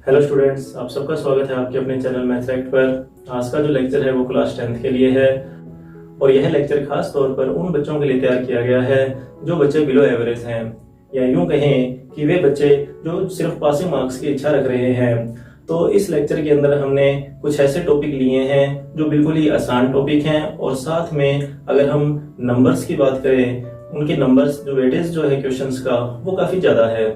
Hello students, आप सबका स्वागत है आपके अपने चैनल मैथ्स एक्ट पर। आज का जो लेक्चर है वो क्लास 10th के लिए है और यह लेक्चर खास तौर पर उन बच्चों के लिए तैयार किया गया है जो बच्चे बिलो एवरेज हैं, या यूं कहें कि वे बच्चे जो सिर्फ पासिंग मार्क्स की इच्छा रख रहे हैं। तो इस लेक्चर के अंदर हमने कुछ ऐसे टॉपिक लिए हैं जो बिल्कुल ही आसान टॉपिक हैं और साथ में अगर हम नंबर्स की बात करें, उनके नंबर्स जो वेटेज जो है क्वेश्चंस का वो काफी ज्यादा है।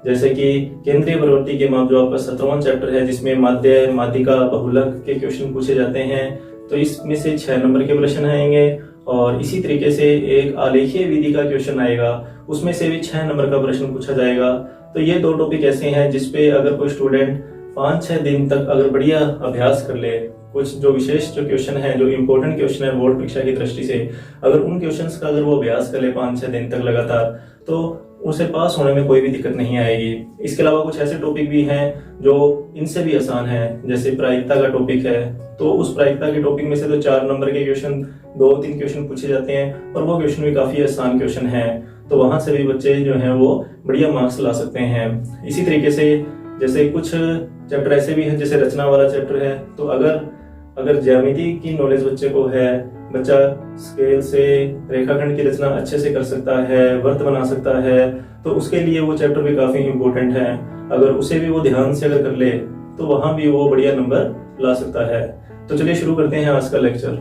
जैसे कि केंद्रीय प्रवृत्ति के माप जो आपका 17वां चैप्टर है, जिसमें माध्य, माध्यिका, बहुलक के क्वेश्चन पूछे जाते हैं, तो इसमें से 6 नंबर के प्रश्न आएंगे। और इसी तरीके से एक आलेखीय विधि का क्वेश्चन आएगा, उसमें से भी 6 नंबर का प्रश्न पूछा जाएगा। तो ये दो टॉपिक ऐसे हैं जिसपे अगर कोई स्टूडेंट 5-6 दिन तक अगर बढ़िया अभ्यास कर ले, कुछ जो विशेष जो क्वेश्चन है, जो इंपॉर्टेंट क्वेश्चन है बोर्ड परीक्षा की दृष्टि से, अगर उन क्वेश्चंस का अगर वो अभ्यास कर ले 5-6 दिन तक लगातार, तो उसे पास होने में कोई भी दिक्कत नहीं आएगी। इसके अलावा कुछ ऐसे टॉपिक भी हैं जो इनसे भी आसान है, जैसे प्रायिकता का टॉपिक है। तो उस प्रायिकता के टॉपिक में से तो 4 नंबर के क्वेश्चन, 2-3 क्वेश्चन पूछे जाते हैं और वो क्वेश्चन भी काफी आसान क्वेश्चन है, तो वहां से भी बच्चे जो हैं वो बढ़िया मार्क्स ला सकते हैं। इसी तरीके से जैसे कुछ चैप्टर ऐसे भी हैं, जैसे रचना वाला चैप्टर है, तो अगर ज्यामिति की नॉलेज बच्चे को है, बच्चा स्केल से रेखाखंड की रचना अच्छे से कर सकता है, वर्त बना सकता है, तो उसके लिए वो चैप्टर भी काफी इंपॉर्टेंट है। अगर उसे भी वो ध्यान से अगर कर ले तो वहां भी वो बढ़िया नंबर ला सकता है। तो चलिए शुरू करते हैं आज का लेक्चर।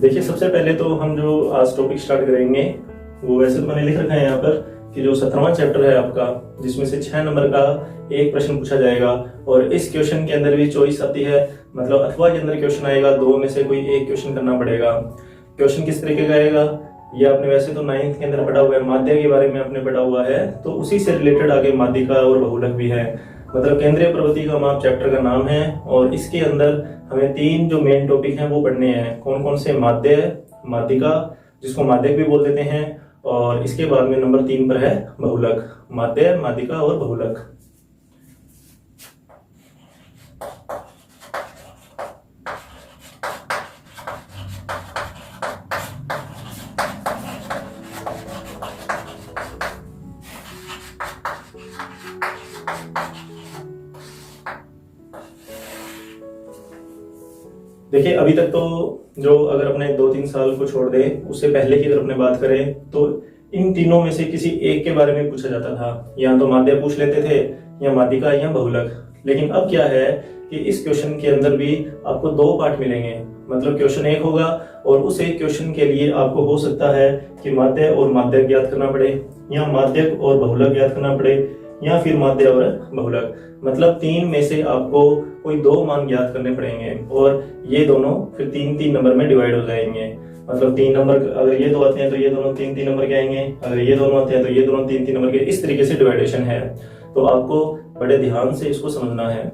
देखिए, सबसे पहले तो हम जो आज टॉपिक स्टार्ट करेंगे वो वैसे तो मैंने लिख रखा है यहाँ पर कि जो 17वां चैप्टर है आपका, जिसमें से 6 नंबर का एक प्रश्न पूछा जाएगा और इस क्वेश्चन के अंदर भी चॉइस आती है, मतलब अथवा के अंदर क्वेश्चन आएगा, 2 में से कोई एक क्वेश्चन करना पड़ेगा। क्वेश्चन किस तरीके का आएगा ये आपने वैसे तो 9th के अंदर पढ़ा हुआ है, माध्य के बारे में आपने पढ़ा हुआ है, तो उसी से रिलेटेड आगे माध्यिका और बहुलक भी है। मतलब केंद्रीय प्रवृत्ति का माप चैप्टर का नाम है और इसके अंदर हमें 3 जो मेन टॉपिक हैं वो पढ़ने हैं। कौन कौन से? माध्य, माध्यिका, जिसको माध्यक भी बोल देते हैं, और इसके बाद में नंबर 3 पर है बहुलक। माध्य, माध्यिका और बहुलक। देखिए, अभी तक तो जो अगर अपने 2-3 साल को छोड़ दे, उससे पहले की अगर अपने बात करें तो इन तीनों में से किसी एक के बारे में पूछा जाता था, या तो माध्य पूछ लेते थे या माध्यिका या बहुलक। लेकिन अब क्या है कि इस क्वेश्चन के अंदर भी आपको 2 पार्ट मिलेंगे, मतलब क्वेश्चन 1 होगा और उस एक क्वेश्चन के लिए आपको हो सकता है कि माध्य और माध्यक ज्ञात करना पड़े, या माध्यक और बहुलक ज्ञात करना पड़े, या फिर माध्य और बहुलक। मतलब 3 में से आपको कोई 2 मान ज्ञात करने पड़ेंगे और ये दोनों फिर 3-3 नंबर में डिवाइड हो जाएंगे। मतलब 3 नंबर अगर ये 2 आते हैं तो ये दोनों 3-3 नंबर के आएंगे, अगर ये दोनों आते हैं तो ये दोनों 3-3 नंबर के। इस तरीके से डिवाइडेशन है, तो आपको बड़े ध्यान से इसको समझना है।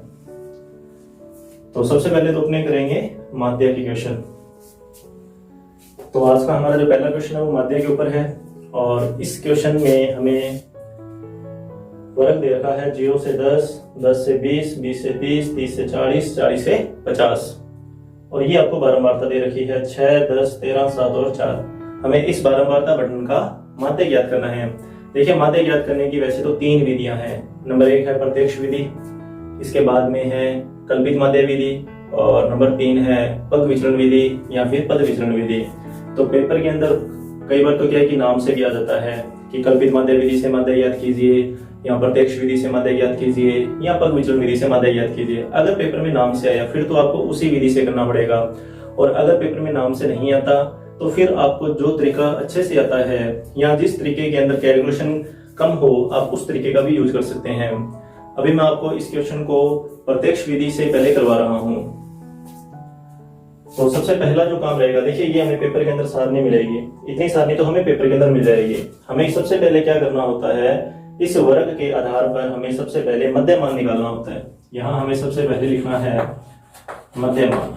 तो सबसे पहले तो अपने करेंगे माध्य की क्वेश्चन। तो आज का हमारा जो पहला क्वेश्चन है वो माध्य के ऊपर है और इस क्वेश्चन में हमें वर्ग दे रखा है 0 से 10, 10 से 20, 20 से 30, 30 से 40, 40 से 50, और ये आपको बारंबारता दे रखी है 6, 10, 13, 7 और 4। हमें इस बारंबारता बटन का माध्य ज्ञात करना है। देखिए, माध्य ज्ञात करने की वैसे तो 3 विधियां हैं। नंबर 1 है प्रत्यक्ष विधि, इसके बाद में है कल्पित माध्य विधि, और नंबर 3 है पद विचरण विधि या फिर पद विचरण विधि। तो पेपर के अंदर कई बार तो क्या है कि नाम से दिया जाता है कि कल्पित माध्य विधि से माध्य ज्ञात कीजिए, या प्रत्यक्ष विधि से माध्य ज्ञात कीजिए, या पद विचरण विधि से माध्य ज्ञात कीजिए। अगर पेपर में नाम से आया फिर तो आपको उसी विधि से करना पड़ेगा, और अगर पेपर में नाम से नहीं आता तो फिर आपको जो तरीका अच्छे से आता है या जिस तरीके के अंदर कैलकुलेशन कम हो, आप उस तरीके का भी यूज कर सकते हैं। अभी मैं आपको इस क्वेश्चन को प्रत्यक्ष विधि से पहले करवा रहा हूं। तो सबसे पहला जो काम रहेगा, देखिए ये हमें पेपर के अंदर सारणी मिलेगी, इतनी सारणी तो हमें पेपर के अंदर मिल जाएगी। हमें सबसे पहले क्या करना होता है, इस वर्ग के आधार पर हमें सबसे पहले मध्य मान निकालना होता है। यहां हमें सबसे पहले लिखना है मध्य मान।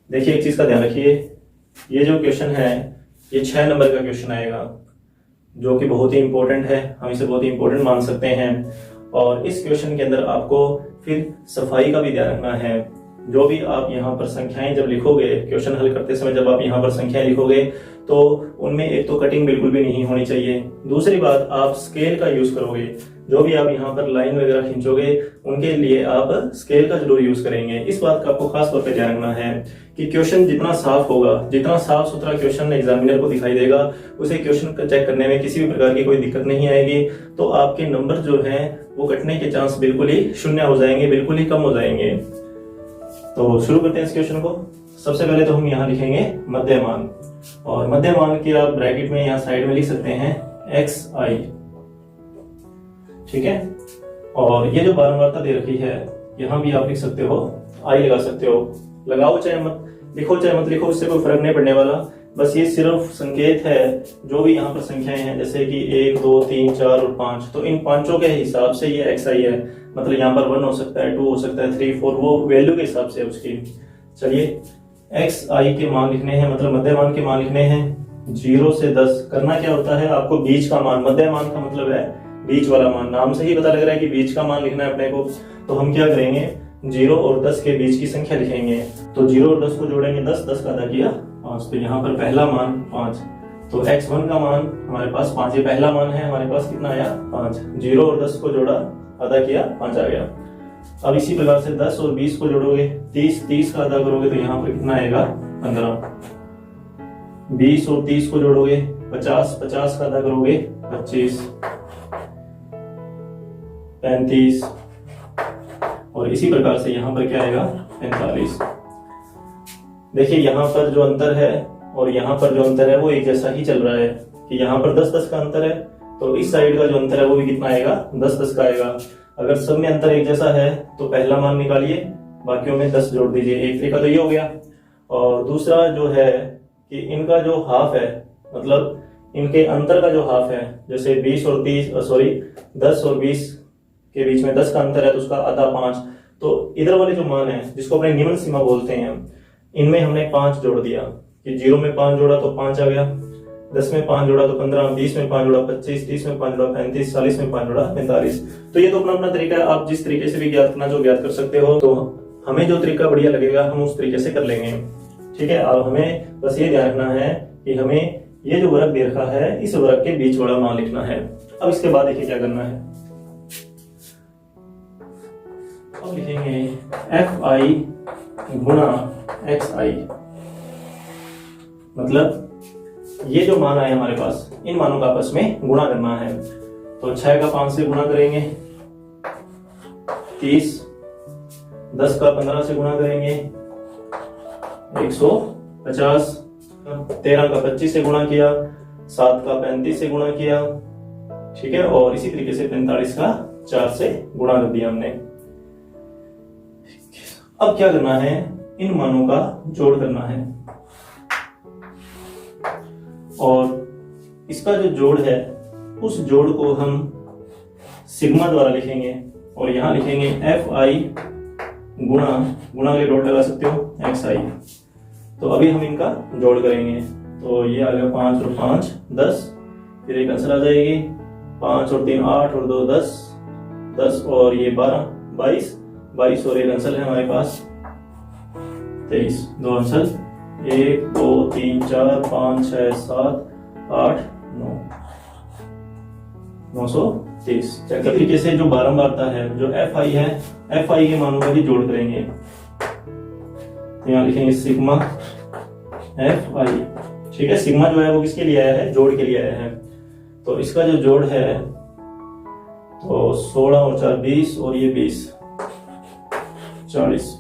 देखिए, एक चीज का ध्यान रखिए, ये जो क्वेश्चन है ये 6 नंबर का क्वेश्चन आएगा, जो कि बहुत ही इंपॉर्टेंट है, हम इसे बहुत ही इंपॉर्टेंट मान सकते हैं। और इस क्वेश्चन के अंदर आपको फिर सफाई का भी ध्यान रखना है। जो भी आप यहाँ पर संख्याएं जब लिखोगे, क्वेश्चन हल करते समय जब आप यहाँ पर संख्याएं लिखोगे तो उनमें एक तो कटिंग बिल्कुल भी नहीं होनी चाहिए। दूसरी बात, आप स्केल का यूज करोगे। जो भी आप यहाँ पर लाइन वगैरह खींचोगे उनके लिए आप स्केल का जरूर यूज करेंगे। इस बात का आपको खास तौर पे ध्यान रखना है कि क्वेश्चन जितना साफ होगा, जितना साफ सुथरा क्वेश्चन एग्जामिनर को दिखाई देगा, उसे क्वेश्चन चेक करने में किसी भी प्रकार की कोई दिक्कत नहीं आएगी। तो आपके नंबर जो है वो कटने के चांस बिल्कुल ही शून्य हो जाएंगे, बिल्कुल ही कम हो जाएंगे। तो शुरू करते हैं इस क्वेश्चन को। सबसे पहले तो हम यहाँ लिखेंगे मध्यमान, और मध्यमान के आप ब्रैकेट में यहाँ साइड में लिख सकते हैं xi, ठीक है। और ये जो बारंबारता दे रखी है यहाँ भी आप लिख सकते हो, i लगा सकते हो, लगाओ चाहे मत लिखो चाहे मत लिखो, उससे कोई फर्क नहीं पड़ने वाला। बस ये सिर्फ संकेत है। जो भी यहाँ पर संख्याएं हैं जैसे कि 1 2 3 4 और 5, तो इन पांचों के हिसाब से ये xi है। मतलब यहाँ पर 1 हो सकता है, 2 हो सकता है, 3 4, वो वैल्यू के हिसाब से उसकी। चलिए xi के मान लिखने हैं, मतलब मध्यमान के मान लिखने हैं 0 से 10। करना क्या होता है, आपको बीच का मान, मध्यमान का मतलब है बीच वाला मान, नाम से ही पता लग रहा है कि बीच का मान लिखना है अपने को। तो हम क्या करेंगे, 0 और 10 के बीच की संख्या लिखेंगे। तो 0 और 10 को जोड़ेंगे 10, 10 का आधा किया 5। तो यहाँ पर पहला मान 5, तो x1 का मान हमारे पास 5, ये पहला मान है हमारे पास, कितना आया 5। 0 और 10 को जोड़ा, आधा किया 5 आ गया। अब इसी प्रकार से 10 और 20 को जोड़ोगे, 30 का आधा करोगे तो यहाँ पर कितना आएगा 15। 20 और 30 को जोड़ोगे 50 का आधा करोगे 25, 35, और इसी प्रकार से यहाँ पर क्या आएगा 45। देखिए यहाँ पर जो अंतर है और यहाँ पर जो अंतर है वो एक जैसा ही चल रहा है कि यहाँ पर 10-10 का अंतर है, तो इस साइड का जो अंतर है वो भी कितना आएगा 10-10 का आएगा। अगर सब में अंतर एक जैसा है तो पहला मान निकालिए, बाकियों में 10 जोड़ दीजिए। एक तरीका तो ये हो गया। और दूसरा जो है कि इनका जो हाफ है, मतलब इनके अंतर का जो हाफ है, जैसे 10 और 20 के बीच में 10 का अंतर है तो उसका आधा 5। तो इधर वाले जो मान है जिसको अपने निम्न सीमा बोलते हैं, इनमें हमने 5 जोड़ दिया कि 0 में 5 जोड़ा तो 5 आ गया, 10 में 5 जोड़ा तो 15, 20 में 5 जोड़ा 25, 30 में 5 जोड़ा 35, 40 में 5 जोड़ा 45। तो ये तो अपना अपना तरीका है, आप जिस तरीके से भी ज्ञात करना जो ज्ञात कर सकते हो। तो हमें जो तरीका बढ़िया लगेगा हम उस तरीके से कर लेंगे, ठीक है। अब हमें बस ये ध्यान रखना है कि हमें ये जो वर्ग दे रखा है इस वर्ग के बीच वाला मान लिखना है। अब इसके बाद देखिए क्या करना है, अब लिखेंगे fi गुणा xi। मतलब ये जो मान आए हमारे पास, इन मानों का आपस में गुणा करना है। तो 6 का 5 से गुणा करेंगे 30, 10 का 15 से गुणा करेंगे 150, 13 का 25 से गुणा किया, 7 का 35 से गुणा किया, ठीक है। और इसी तरीके से 45 का 4 से गुणा कर दिया हमने। अब क्या करना है, इन मानों का जोड़ करना है, और इसका जो जोड़ है उस जोड़ को हम सिग्मा द्वारा लिखेंगे, और यहां लिखेंगे fi गुणा के डॉट लगा सकते हो xi। तो अभी हम इनका जोड़ करेंगे, तो ये आ गया 5 और 5 10, फिर एक आंसर आ जाएगी 5 और 3 8 और 2 10, 10 और ये 12 22 और एक आंसर है हमारे पास 23। 2 आंसर 1 2 3 4 5 6 7 8 9, 930। तरीके से जो बारंबारता है, जो fi है, fi के मानों का भी जोड़ करेंगे। तो यहाँ लिखेंगे सिग्मा fi, ठीक है। सिग्मा जो है वो किसके लिए आया है, जोड़ के लिए आया है। तो इसका जो जोड़ है तो 16 और 4 20 और ये 20 40।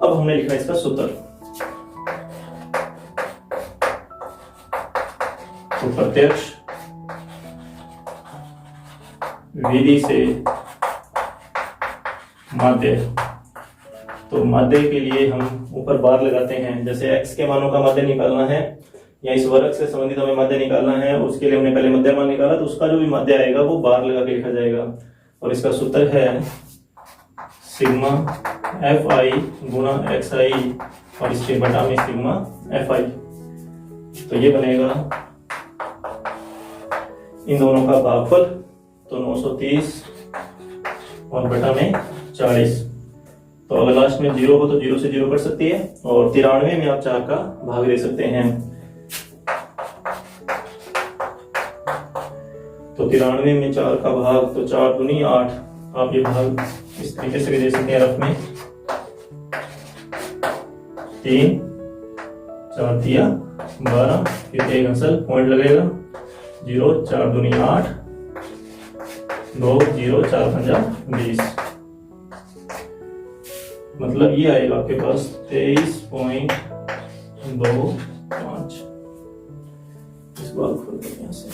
अब हमने लिखा इसका सूत्र, तो प्रत्यक्ष विधि से माध्य। तो माध्य के लिए हम ऊपर बार लगाते हैं। जैसे x के मानों का माध्य निकालना है या इस वर्ग से संबंधित हमें माध्य निकालना है, उसके लिए हमने पहले मध्यमान निकाला, तो उसका जो भी माध्य आएगा वो बार लगा के लिखा जाएगा। और इसका सूत्र है सिग्मा fi गुणा xi और इसके बटा में सिग्मा fi। तो ये बनेगा इन दोनों का भागफल, तो 930 और बटा में 40। तो अगर लास्ट में 0 हो तो 0 से 0 कट सकती है, और 93 में आप 4 का भाग दे सकते हैं। तो 93 में 4 का भाग, तो 4 दूनी 8। आप ये भाग इस तरीके से भी दे सकते हैं रफ में, 3 4 दिया 12, फिर एक अंसल पॉइंट लगेगा 0, 4 दूनी 8, 2 0 4 5 20। मतलब ये आएगा आपके पास 23.25। इस बात खोल देंगे यहाँ से।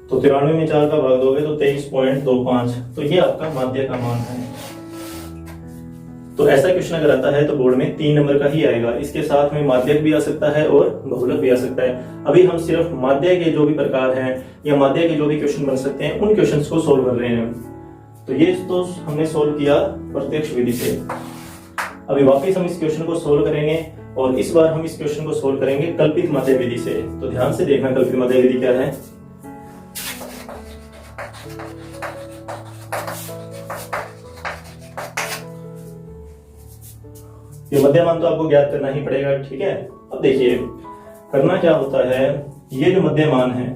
तो 93 में 4 का भाग दोगे तो 23.25। तो ये आपका माध्य का मान है। तो ऐसा क्वेश्चन अगर आता है तो बोर्ड में 3 नंबर का ही आएगा। इसके साथ में माध्यक भी आ सकता है और बहुलक भी आ सकता है। अभी हम सिर्फ माध्य के जो भी प्रकार हैं या माध्य के जो भी क्वेश्चन बन सकते हैं उन क्वेश्चंस को सोल्व कर रहे हैं। तो ये तो हमने सोल्व किया प्रत्यक्ष विधि से। अभी वापस हम इस क्वेश्चन को सोल्व करेंगे और इस बार हम इस क्वेश्चन को सोल्व करेंगे कल्पित माध्य विधि से। तो ध्यान से देखना कल्पित माध्य विधि क्या है। ये मध्यमान तो आपको ज्ञात करना ही पड़ेगा, ठीक है। अब देखिए करना क्या होता है, ये जो मध्यमान है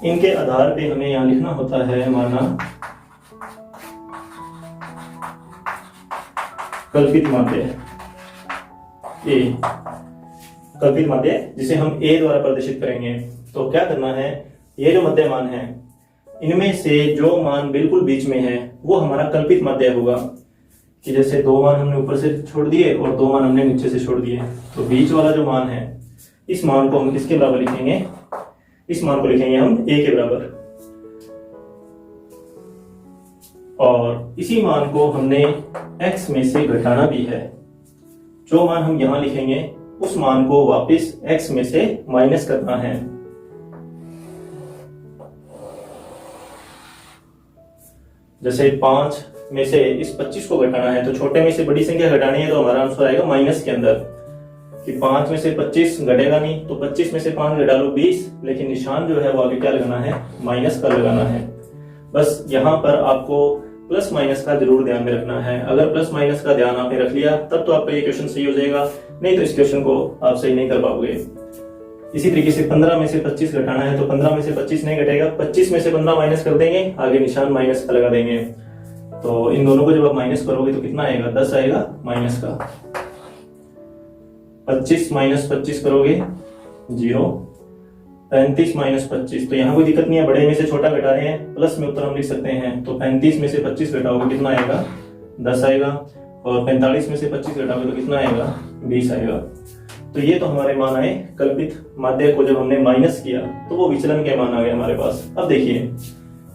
इनके आधार पे हमें यहां लिखना होता है माना कल्पित माध्य ए, कल्पित माध्य जिसे हम ए द्वारा प्रदर्शित करेंगे। तो क्या करना है, ये जो मध्यमान है इनमें से जो मान बिल्कुल बीच में है वो हमारा कल्पित माध्य होगा। कि जैसे 2 मान हमने ऊपर से छोड़ दिए और 2 मान हमने नीचे से छोड़ दिए, तो बीच वाला जो मान है इस मान को हम किसके बराबर लिखेंगे, इस मान को लिखेंगे हम a के बराबर। और इसी मान को हमने x में से घटाना भी है। जो मान हम यहां लिखेंगे उस मान को वापस x में से माइनस करना है। जैसे 5 में से इस 25 को घटाना है, तो छोटे में से बड़ी संख्या घटानी है, तो हमारा आंसर आएगा माइनस के अंदर। कि 5 में से 25 घटेगा नहीं, तो 25 में से 5 घटा लो 20, लेकिन निशान जो है वो आगे क्या लगाना है, माइनस का लगाना है। बस यहाँ पर आपको प्लस माइनस का जरूर ध्यान में रखना है। अगर प्लस माइनस का ध्यान आपने रख लिया तब तो आपका ये क्वेश्चन सही हो जाएगा, नहीं तो इस क्वेश्चन को आप सही नहीं कर पाओगे। इसी तरीके से 15 में से 25 घटाना है, तो 15 में से 25 नहीं घटेगा, 25 में से 15 माइनस कर देंगे, आगे निशान माइनस का लगा देंगे। तो इन दोनों को जब आप माइनस करोगे तो कितना आएगा, 10 आएगा माइनस का। 25 माइनस 25 करोगे 0, 35 माइनस 25, तो यहाँ कोई दिक्कत नहीं है, बड़े में से छोटा घटा रहे हैं, प्लस में उत्तर हम लिख सकते हैं। तो 35 में से 25 घटाओगे कितना आएगा, 10 आएगा, और 45 में से 25 घटाओगे तो कितना आएगा, 20 आएगा। तो ये तो हमारे मान आए कल्पित माध्य को जब हमने माइनस किया तो वो विचलन के मान आ गए हमारे पास। अब देखिए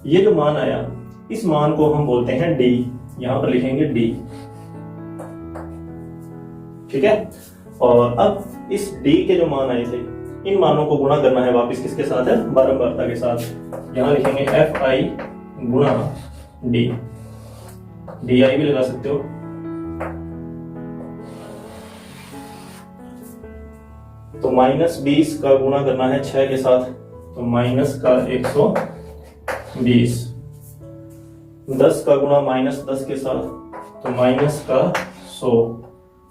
ये जो मान आया इस मान को हम बोलते हैं डी, यहां पर लिखेंगे डी, ठीक है। और अब इस डी के जो मान आए थे इन मानों को गुणा करना है वापस किसके साथ है, बारंबारता के साथ। यहां लिखेंगे एफ आई गुणा डी, डी आई भी लगा सकते हो। तो -20 का गुणा करना है 6 के साथ, तो माइनस का 120, 10 का गुणा -10 के साथ, तो माइनस का 100,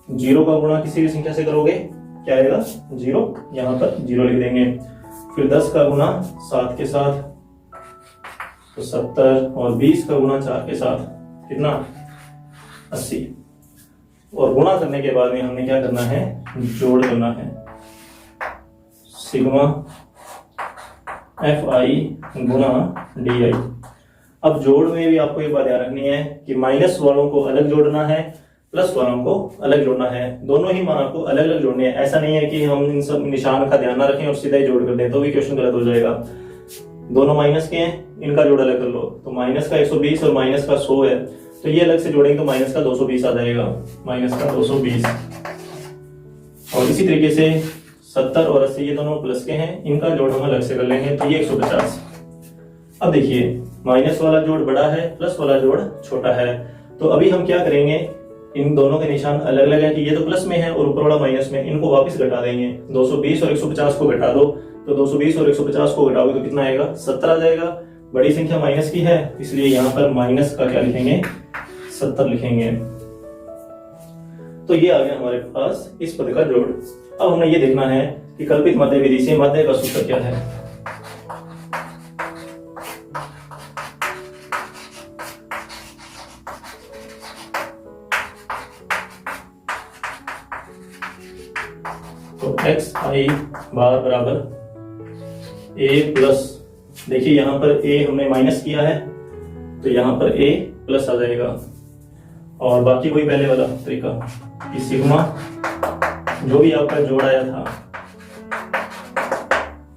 0 का गुणा किसी भी संख्या से करोगे क्या आएगा, 0, यहां पर 0 लिख देंगे। फिर 10 का गुणा 7 के साथ तो 70, और 20 का गुणा 4 के साथ कितना, 80। और गुणा करने के बाद में हमने क्या करना है, जोड़ करना है, सिग्मा एफ आई गुणा डी आई। अब जोड़ में भी आपको एक बात याद रखनी है कि माइनस वालों को अलग जोड़ना है, प्लस वालों को अलग जोड़ना है। दोनों ही मान आपको अलग अलग जोड़ने हैं। ऐसा नहीं है कि हम इन सब निशान का ध्यान ना रखें और सीधा ही जोड़ कर दें, तो भी क्वेश्चन गलत हो जाएगा। दोनों माइनस के हैं, इनका जोड़ अलग कर लो, तो माइनस का 120 और माइनस का 100 है, तो ये अलग से जोड़ेंगे तो माइनस का 220 आ जाएगा, माइनस का 220। और इसी तरीके से 70 और 80 ये दोनों प्लस के हैं, इनका जोड़ हम अलग से कर लेंगे, तो ये 150। अब देखिए माइनस वाला जोड़ बड़ा है, प्लस वाला जोड़ छोटा है, तो अभी हम क्या करेंगे, इन दोनों के निशान अलग अलग है कि ये तो प्लस में है और ऊपर वाला माइनस में, इनको वापस घटा देंगे। 220 और 150 को घटा दो, तो 220 और 150 को घटाओगे तो कितना आएगा, 70 आ जाएगा। बड़ी संख्या माइनस की है इसलिए यहाँ पर माइनस का क्या लिखेंगे, 70 लिखेंगे। तो ये आ गया हमारे पास इस पद का जोड़। अब हमें ये देखना है कि कल्पित मध्य विधि से मध्य का सूत्र क्या है। तो एक्स आई बार बराबर ए प्लस, देखिए यहां पर ए हमने माइनस किया है तो यहां पर ए प्लस आ जाएगा, और बाकी वही पहले वाला तरीका कि सिग्मा जो भी आपका जोड़ आया था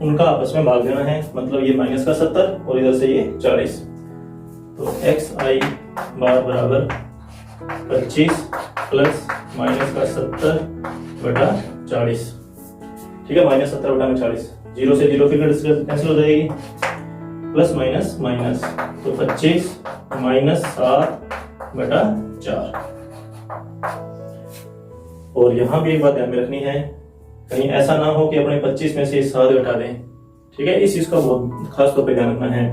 उनका आपस में भाग देना है, मतलब ये माइनस का 70 और इधर से ये 40। तो एक्स आई बार बराबर 25 प्लस माइनस का 70 बटा 40। ठीक है, माइनस 70 बटा में 40, 0 से 0 फिर कैंसिल हो जाएगी, प्लस माइनस माइनस, तो 25 माइनस 7 बटा 4। और यहां भी एक बात ध्यान में रखनी है, कहीं ऐसा ना हो कि अपने 25 में से 7 घटा दें। ठीक है, इस चीज का बहुत खास तौर पे ध्यान रखना है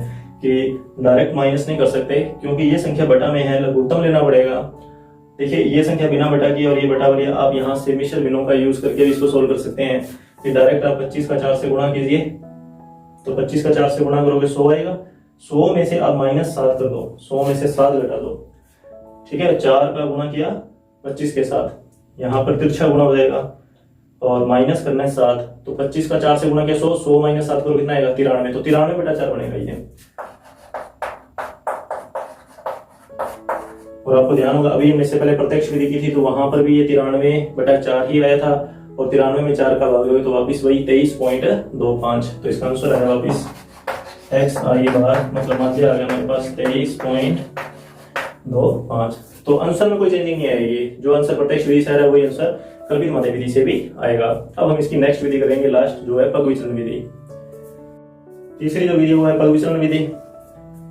कि डायरेक्ट माइनस नहीं कर सकते, क्योंकि ये संख्या बटा में है, लघुत्तम लेना पड़ेगा। देखिए ये संख्या बिना बटा की और ये बटा वाली, आप यहाँ से मिश्र भिन्नों का यूज करके भी इसको सोल्व कर सकते हैं। कि डायरेक्ट आप 25 का 4 से गुणा कीजिए, तो 25 का 4 से गुणा करोगे 100 आएगा, 100 में से आप माइनस 7 कर दो, 100 में से 7 घटा दो। ठीक है, 4 का गुणा किया 25 के साथ, यहाँ पर तिरछा गुणा हो जाएगा और माइनस करना है 7, तो 25 का 4 से गुणा किया 100, 100 माइनस 7 करो कितना आएगा, 93, तो 93 बटा 4 बनेगा ये। और आपको ध्यान होगा अभी हमने इससे पहले प्रत्यक्ष विधि की थी तो वहां पर भी ये 93 बटा 4 ही आया था, और 93 में 4 का भाग दोगे तो वापिस वही 23.25। तो इसका आंसर आया वापिस एक्स आई बार, मतलब मध्य आ गया हमारे पास 23.25। तो आंसर में कोई चेंजिंग नहीं आएगी, जो आंसर प्रत्यक्ष विधि से आ रहा है वही आंसर कल्पित मध्य विधि से भी आएगा। अब हम इसकी नेक्स्ट विधि करेंगे, लास्ट जो है पग विचलन विधि। तीसरी जो विधि वो है पग विचलन विधि,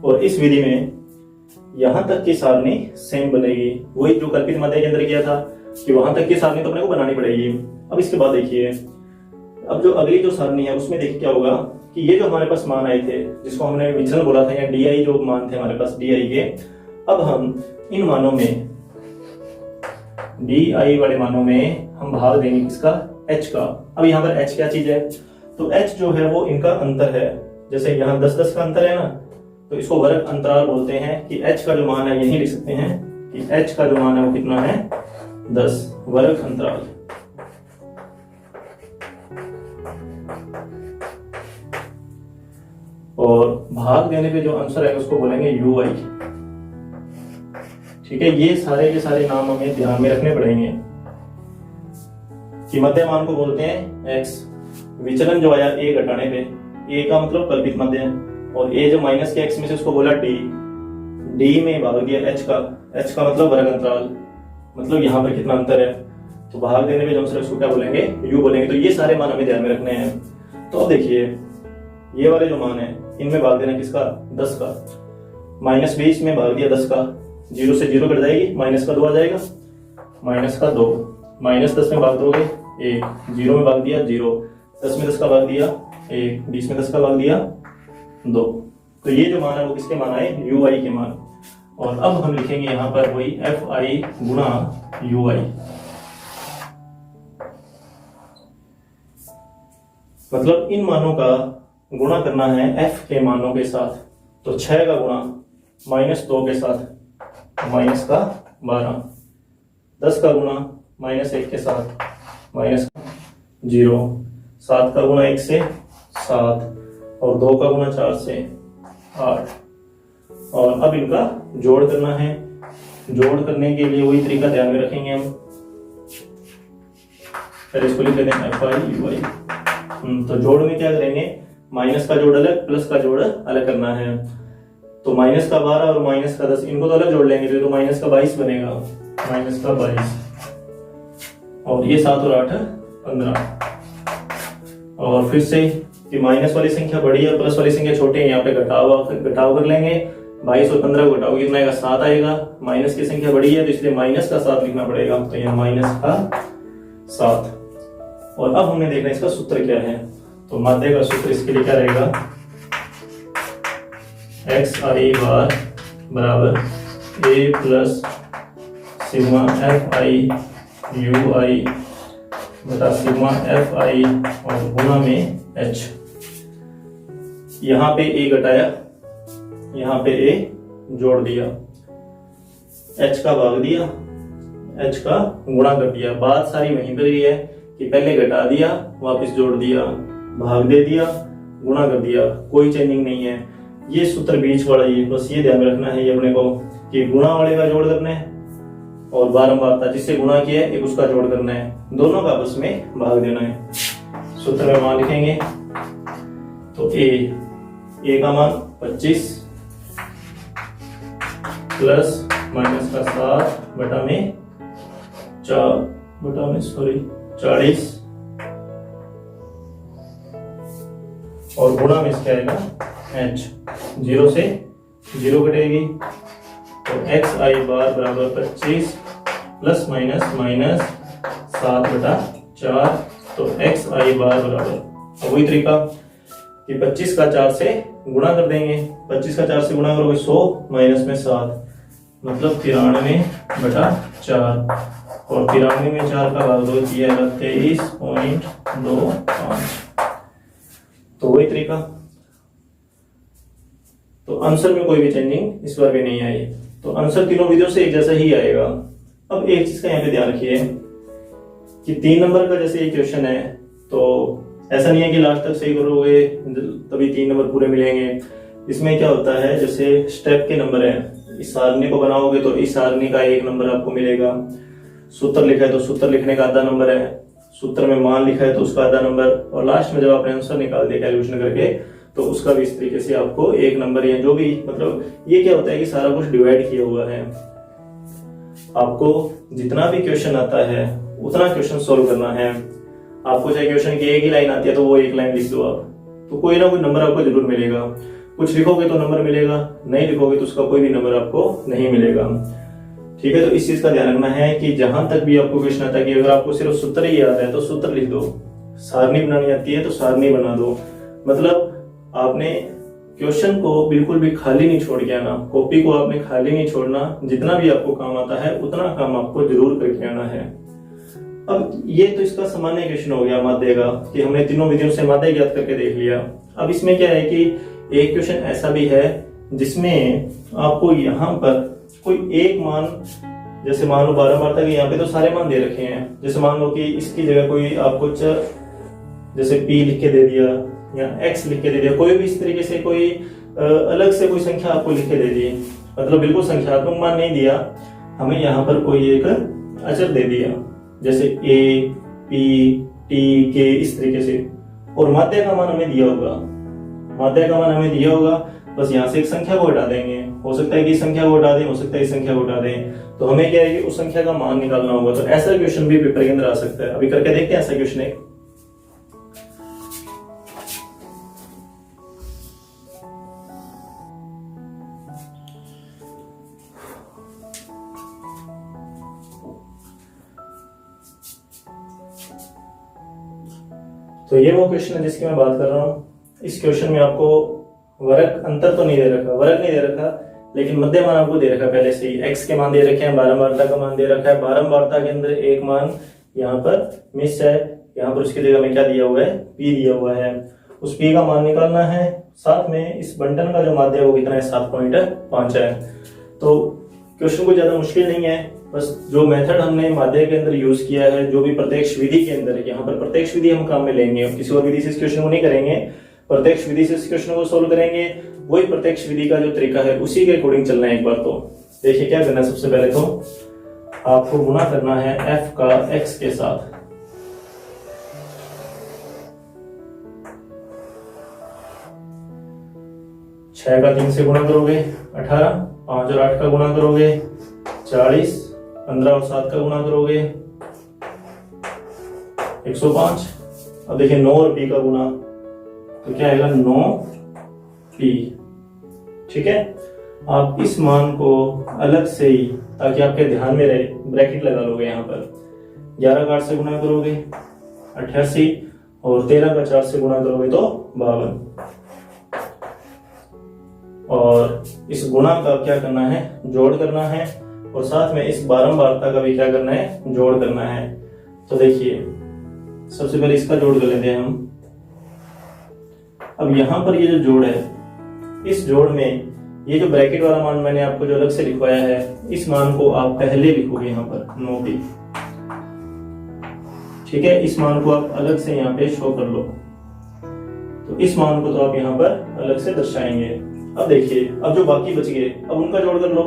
और इस विधि में यहां तक की सारणी सेम बनेगी, वही जो कल्पित मध्य के अंदर किया था कि वहां तक की सारणी तो अपने को बनानी पड़ेगी। अब इसके बाद देखिए, अब जो अगली जो सारणी है उसमें देखिए क्या होगा कि ये जो हमारे पास मान आए थे जिसको हमने विचलन बोला था, या डी आई जो मान थे हमारे पास डी आई के, अब हम इन मानों में डी आई वाले मानों में हम भाग देंगे किसका, एच का। अब यहाँ पर एच क्या चीज है, तो एच जो है वो इनका अंतर है। जैसे यहाँ 10-10 का अंतर है ना, तो इसको वर्ग अंतराल बोलते हैं कि एच का जो मान है यही लिख सकते हैं कि एच का जो मान है वो कितना है, 10 वर्ग अंतराल। और भाग देने पे जो आंसर है उसको बोलेंगे यू आई। ठीक है, ये सारे के सारे नाम हमें ध्यान में रखने पड़ेंगे कि मध्य मान को बोलते हैं एक्स, विचलन जो आया ए घटाने पे, ए का मतलब कल्पित मध्य है, और ए जो माइनस के एक्स में से उसको बोला डी, डी में भाग दिया एच का, एच का मतलब वर्ग अंतराल, मतलब यहाँ पर कितना अंतर है, तो भाग देने पे जो आंसर उसको क्या बोलेंगे, यू बोलेंगे। तो ये सारे मान हमें ध्यान में रखने हैं। तो अब देखिए ये वाले जो मान है इनमें भाग देना किसका, 10 का, -20 में भाग दिया 10 का, 0 से 0 कट जाएगी, माइनस का 2 आ जाएगा, माइनस का 2, -10 में भाग दोगे 1, 0 में भाग दिया 0, 10 में 10 का भाग दिया 1, 20 में 10 का भाग दिया 2। तो ये जो मान है वो किसके मान आए, यू आई के मान। और अब हम लिखेंगे यहाँ पर वही एफ आई गुणा यू आई, मतलब इन मानों का गुणा करना है f के मानों के साथ। तो 6 का गुणा -2 के साथ माइनस का 12, 10 का गुणा -1 के साथ -0, 7 का गुणा 1 से 7, और 2 का गुणा 4 से 8। और अब इनका जोड़ करना है। जोड़ करने के लिए वही तरीका ध्यान में रखेंगे हम, फिर इसको लिख देते हैं एफ आई यू आई। तो जोड़ में क्या करेंगे, माइनस का जोड़ अलग, प्लस का जोड़ अलग करना है। तो माइनस का 12 और माइनस का 10 इनको तो अलग जोड़ लेंगे, तो माइनस का 22 बनेगा, माइनस का 22, और ये 7 और 8 15। और फिर से कि माइनस वाली संख्या बड़ी है, प्लस वाली संख्या छोटी है, यहाँ पे घटाव कर लेंगे, 22 और 15 को घटाओगे कितना आएगा, 7 आएगा। माइनस की संख्या बड़ी है तो इसलिए माइनस का 7 लिखना पड़ेगा, तो यहाँ माइनस का 7। और अब हमने देखना इसका सूत्र क्या है। तो माध्य का सूत्र इसके लिए क्या रहेगा, एक्स आई बार बराबर A plus sigma F I U I बटा सिग्मा एफ आई और गुणा में एच। यहां पे ए घटाया, यहां पे ए जोड़ दिया, एच का भाग दिया, एच का गुणा कर दिया। बात सारी वहीं पर ही है कि पहले घटा दिया, वापस जोड़ दिया, भाग दे दिया, गुणा कर दिया, कोई चेंजिंग नहीं है। ये सूत्र बीच वाला, ये बस ये ध्यान रखना है ये अपने को कि गुणा वाले का जोड़ करना है और बारंबारता जिससे गुणा किया है एक उसका जोड़ करना है, दोनों का आपस में भाग देना है। सूत्र में मान लिखेंगे तो ए का मान 25 प्लस माइनस का 7 बटा में 40 और गुणा में इसका आएगा एच। 0 से 0 कटेगी तो एक्स आई बार बराबर 25 प्लस माइनस माइनस 7 बटा 4, तो एक्स आई बार बराबर वही तरीका कि 25 का 4 से गुणा कर देंगे। 25 का 4 से गुणा करोगे 100 माइनस में 7 मतलब 93 बटा 4 और 93 में 4 का भाग 2 किया 23.25। तो वही तरीका। तो आंसर में कोई भी चेंजिंग इस बार भी नहीं आई, तो आंसर तीनों विधियों से एक जैसा ही आएगा। अब एक चीज का यहाँ पे ध्यान रखिए कि 3 नंबर का जैसे ये क्वेश्चन है तो ऐसा नहीं है कि लास्ट तक सही करोगे तभी 3 नंबर पूरे मिलेंगे। इसमें क्या होता है, जैसे स्टेप के नंबर है, इस सारणी को बनाओगे तो इस सारणी का 1 नंबर आपको मिलेगा। सूत्र लिखा है तो सूत्र लिखने का आधा नंबर है, सूत्र में मान लिखा है तो उसका आधा नंबर, और लास्ट में जब आपने आंसर निकाल दिया कैलकुलेशन करके तो उसका भी इस तरीके से आपको 1 नंबर या जो भी, मतलब ये क्या होता है कि सारा कुछ डिवाइड किया हुआ है। आपको जितना भी क्वेश्चन आता है उतना क्वेश्चन सोल्व करना है। आपको चाहे क्वेश्चन की एक ही लाइन आती है तो वो 1 लाइन लिख दो आप, तो कोई ना कोई नंबर आपको जरूर मिलेगा। कुछ लिखोगे तो नंबर मिलेगा, नहीं लिखोगे तो उसका कोई भी नंबर आपको नहीं मिलेगा। ठीक है, तो इस चीज का ध्यान रखना है कि जहां तक भी आपको क्वेश्चन आता है कि अगर आपको सिर्फ सूत्र ही याद है तो सूत्र लिख दो, सारणी बनानी आती है तो सारणी बना दो। मतलब आपने क्वेश्चन को बिल्कुल भी खाली नहीं छोड़ के आना, कॉपी को आपने खाली नहीं छोड़ना, जितना भी आपको काम आता है उतना काम आपको जरूर करके आना है। अब ये तो इसका सामान्य क्वेश्चन हो गया माध्य का कि हमने तीनों विधियों से माध्य ज्ञात करके देख लिया। अब इसमें क्या है कि एक क्वेश्चन ऐसा भी है जिसमें आपको यहाँ पर कोई एक मान, जैसे मान लो बारंबारता के यहाँ पे तो सारे मान दे रखे हैं, जैसे मान लो कि इसकी जगह कोई आपको जैसे p लिख के दे दिया या x लिख के दे दिया, कोई भी इस तरीके से कोई अलग से कोई संख्या आपको लिख के दे दी, मतलब बिल्कुल संख्यात्मक मान नहीं दिया, हमें यहाँ पर कोई एक अचर दे दिया जैसे a p t k इस तरीके से, और माध्य का मान हमें दिया होगा, माध्य का मान हमें दिया होगा, बस यहाँ से एक संख्या को हटा देंगे, हो सकता है कि इस संख्या को हटा दें, हो सकता है इस संख्या को हटा दें, तो हमें क्या है कि उस संख्या का मान निकालना होगा। तो ऐसा क्वेश्चन भी पेपर के अंदर आ सकता है। अभी करके देखते हैं ऐसा क्वेश्चन है। तो ये वो क्वेश्चन है जिसकी मैं बात कर रहा हूँ। इस क्वेश्चन में आपको वर्ग अंतर तो नहीं दे रखा, वर्ग नहीं दे रखा, लेकिन मध्य मान आपको दे रखा है पहले से ही। x के मान दे रखे हैं, बारंबारता का मान दे रखा है, बारंबारता के अंदर एक मान यहाँ पर मिस है, यहाँ पर उसकी जगह में क्या दिया हुआ है, p दिया हुआ है, उस p का मान निकालना है। साथ में इस बंटन का जो माध्य है वो कितना है, 7.5 है। तो क्वेश्चन को ज्यादा मुश्किल नहीं है, बस जो मेथड हमने माध्य के अंदर यूज किया है, जो भी प्रत्यक्ष विधि के अंदर है, यहाँ पर प्रत्यक्ष विधि हम काम में लेंगे, किसी और विधि से इस क्वेश्चन को नहीं करेंगे, प्रत्यक्ष विधि से इस क्वेश्चन को सोल्व करेंगे। वही प्रत्यक्ष विधि का जो तरीका है उसी के अकॉर्डिंग चलना है। एक बार तो देखिए क्या करना है, सबसे पहले तो आपको गुणा करना है f का x के साथ। छह का 3 से गुणा करोगे 18, 5 और 8 का गुणा करोगे 40, 15 और 7 का गुणा करोगे 105। अब देखिए 9 और p का गुणा तो क्या आएगा, 9p। ठीक है, आप इस मान को अलग से ही, ताकि आपके ध्यान में रहे, ब्रैकेट लगा लोगे यहाँ पर। 11 का 8 से गुणा करोगे 88, और 13 का 4 से गुणा करोगे तो 52। और इस गुणा का क्या करना है, जोड़ करना है, और साथ में इस बारंबारता का भी क्या करना है, जोड़ करना है। तो देखिए सबसे पहले इसका जोड़ कर लेते हैं हम। अब यहाँ पर ये जो जोड़ है, इस जोड़ में ये जो ब्रैकेट वाला मान मैंने आपको जो अलग से लिखवाया है, इस मान को आप पहले लिखोगे यहाँ पर 9p। ठीक है, इस मान को आप अलग से यहाँ पे शो कर लो। तो इस मान को तो आप यहाँ पर अलग से दर्शाएंगे। अब देखिए, अब जो बाकी बच गए, अब उनका जोड़ कर लो।